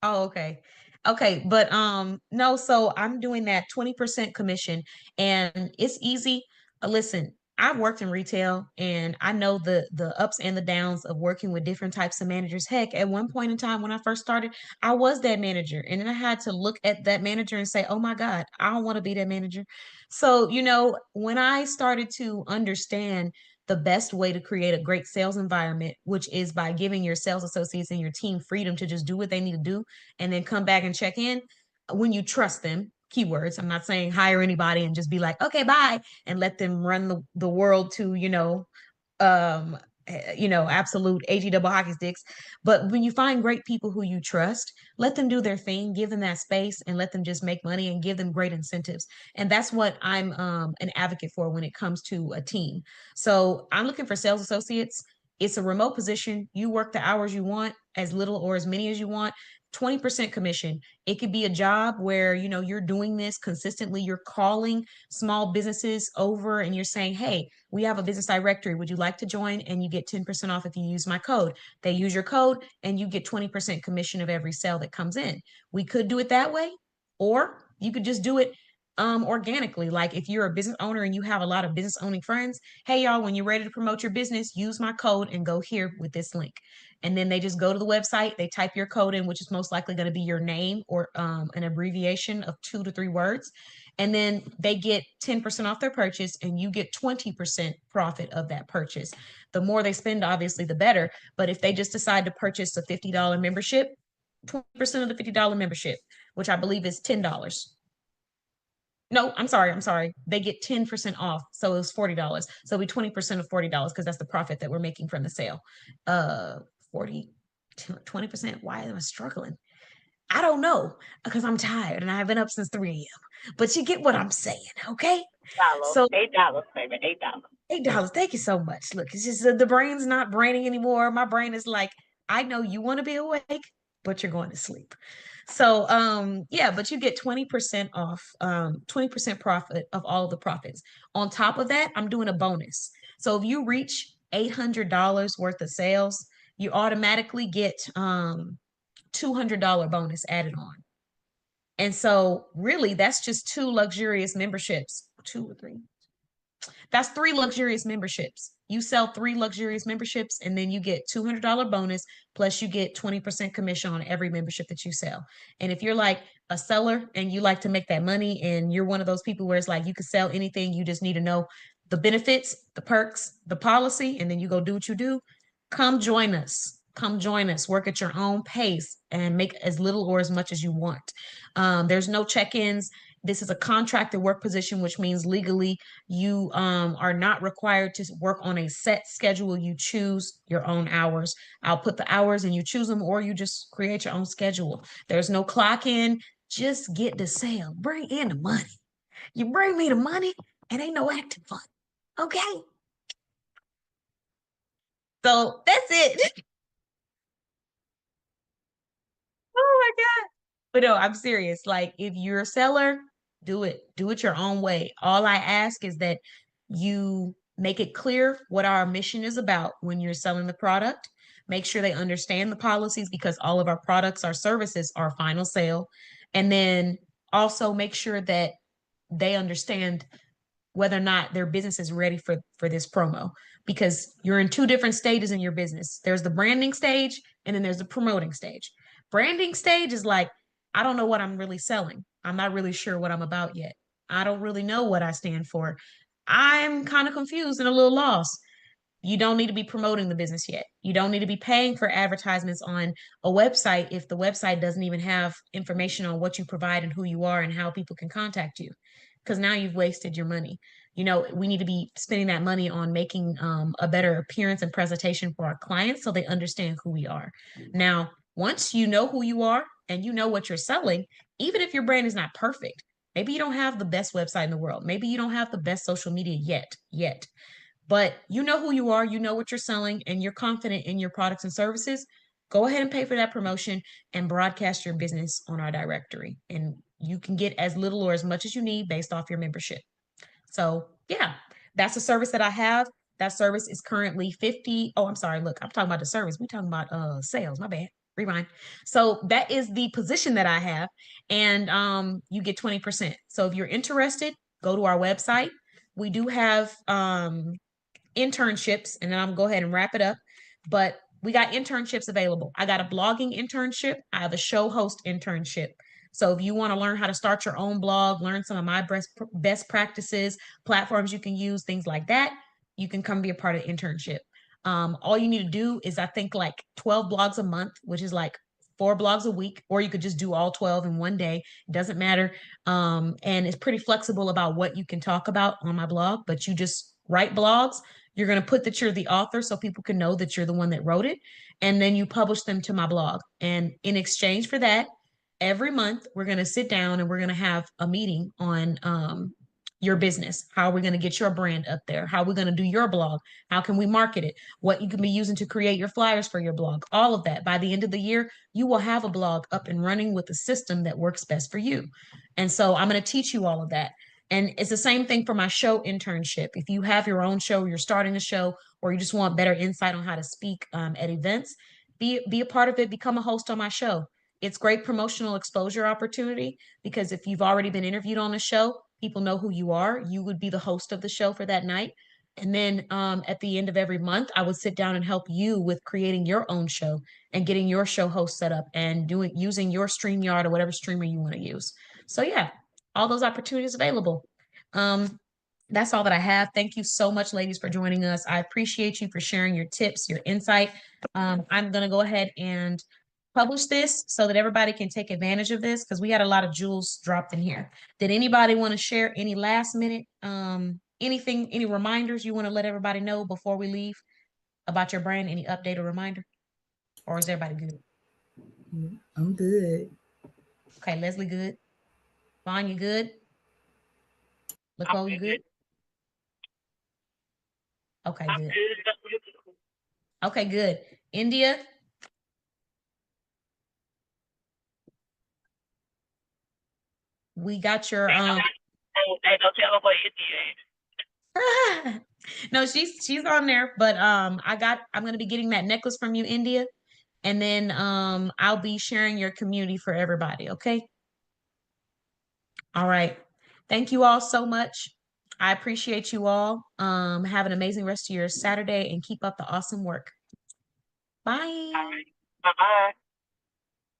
Oh, okay. Okay, but no, so I'm doing that 20% commission and it's easy. Listen, I've worked in retail and I know the ups and the downs of working with different types of managers. Heck, at one point in time when I first started, I was that manager and then I had to look at that manager and say, "Oh my God, I don't want to be that manager." So, when I started to understand the best way to create a great sales environment, which is by giving your sales associates and your team freedom to just do what they need to do and then come back and check in when you trust them. Keywords. I'm not saying hire anybody and just be like, okay, bye, and let them run the world to, um, absolute AG double hockey sticks. But when you find great people who you trust, let them do their thing, give them that space and let them just make money and give them great incentives. And that's what I'm an advocate for when it comes to a team. So I'm looking for sales associates. It's a remote position. You work the hours you want, as little or as many as you want. 20% commission. It could be a job where, you're doing this consistently. You're calling small businesses over and you're saying, "Hey, we have a business directory. Would you like to join?" And you get 10% off if you use my code. They use your code and you get 20% commission of every sale that comes in. We could do it that way, or you could just do it organically. Like if you're a business owner and you have a lot of business owning friends, "Hey y'all, when you're ready to promote your business, use my code and go here with this link." And then they just go to the website, they type your code in, which is most likely going to be your name or an abbreviation of 2 to 3 words. And then they get 10% off their purchase and you get 20% profit of that purchase. The more they spend, obviously, the better. But if they just decide to purchase a $50 membership, 20% of the $50 membership, which I believe is $10. No, I'm sorry. They get 10% off. So it was $40. So it'll be 20% of $40 because that's the profit that we're making from the sale. 40, 20%. Why am I struggling? I don't know because I'm tired and I've been up since 3 a.m. But you get what I'm saying, okay? $8, So $8, baby, $8. $8. Thank you so much. Look, it's just the brain's not braining anymore. My brain is like, I know you want to be awake, but you're going to sleep. So yeah, but you get 20% off, 20% profit of all of the profits. On top of that, I'm doing a bonus. So if you reach $800 worth of sales, you automatically get $200 bonus added on. And so really that's just two luxurious memberships, two or three, that's three luxurious memberships. You sell three luxurious memberships and then you get $200 bonus plus you get 20% commission on every membership that you sell. And if you're like a seller and you like to make that money and you're one of those people where it's like you can sell anything, you just need to know the benefits, the perks, the policy, and then you go do what you do, come join us. Come join us, work at your own pace and make as little or as much as you want. There's no check-ins. This is a contracted work position, which means legally you are not required to work on a set schedule. You choose your own hours. I'll put the hours and you choose them, or you just create your own schedule. There's no clock in, just get the sale. Bring in the money. You bring me the money and ain't no acting fun. Okay. So that's it. Oh my God. But no, I'm serious. Like, if you're a seller, do it. Do it your own way. All I ask is that you make it clear what our mission is about when you're selling the product. Make sure they understand the policies, because all of our products, our services are final sale. And then also make sure that they understand whether or not their business is ready for this promo, because you're in two different stages in your business. There's the branding stage, and then there's the promoting stage. Branding stage is like, I don't know what I'm really selling. I'm not really sure what I'm about yet. I don't really know what I stand for. I'm kind of confused and a little lost. You don't need to be promoting the business yet. You don't need to be paying for advertisements on a website if the website doesn't even have information on what you provide and who you are and how people can contact you. Because now you've wasted your money. You know, we need to be spending that money on making a better appearance and presentation for our clients so they understand who we are. Now, once you know who you are and you know what you're selling, even if your brand is not perfect, maybe you don't have the best website in the world. Maybe you don't have the best social media yet, but you know who you are, you know what you're selling, and you're confident in your products and services. Go ahead and pay for that promotion and broadcast your business on our directory. And you can get as little or as much as you need based off your membership. So yeah, that's a service that I have. That service is currently 50. Oh, I'm sorry. Look, I'm talking about the service. We're talking about sales. My bad. Rewind. So that is the position that I have. And you get 20%. So if you're interested, go to our website. We do have internships, and then I'm gonna go ahead and wrap it up. But we got internships available. I got a blogging internship. I have a show host internship. So if you want to learn how to start your own blog, learn some of my best practices, platforms you can use, things like that, you can come be a part of the internship. All you need to do is, I think, like 12 blogs a month, which is like 4 blogs a week, or you could just do all 12 in one day. It doesn't matter. And it's pretty flexible about what you can talk about on my blog, but you just write blogs. You're going to put that you're the author so people can know that you're the one that wrote it. And then you publish them to my blog. And in exchange for that, every month we're going to sit down and we're going to have a meeting on your business. How are we going to get your brand up there? How are we going to do your blog? How can we market it? What you can be using to create your flyers for your blog? All of that. By the end of the year, you will have a blog up and running with a system that works best for you. And so I'm going to teach you all of that. And it's the same thing for my show internship. If you have your own show, you're starting a show, or you just want better insight on how to speak at events, be a part of it, become a host on my show. It's great promotional exposure opportunity, because if you've already been interviewed on the show, people know who you are. You would be the host of the show for that night. And then at the end of every month, I would sit down and help you with creating your own show and getting your show host set up and using your StreamYard or whatever streamer you want to use. So yeah, all those opportunities available. That's all that I have. Thank you so much, ladies, for joining us. I appreciate you for sharing your tips, your insight. I'm going to go ahead and publish this so that everybody can take advantage of this, because we had a lot of jewels dropped in here. Did anybody want to share any last minute, anything, any reminders you want to let everybody know before we leave about your brand? Any update or reminder? Or is everybody good? I'm good. Okay, Leslie, good. Vaughn, you good? Nicole, you good? Okay, good. Okay, good. India? We got your no, she's on there, but I'm gonna be getting that necklace from you, India, and then I'll be sharing your community for everybody, okay? All right. Thank you all so much. I appreciate you all. Have an amazing rest of your Saturday and keep up the awesome work. Bye. All right. Bye-bye.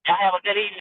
Y'all have a good evening.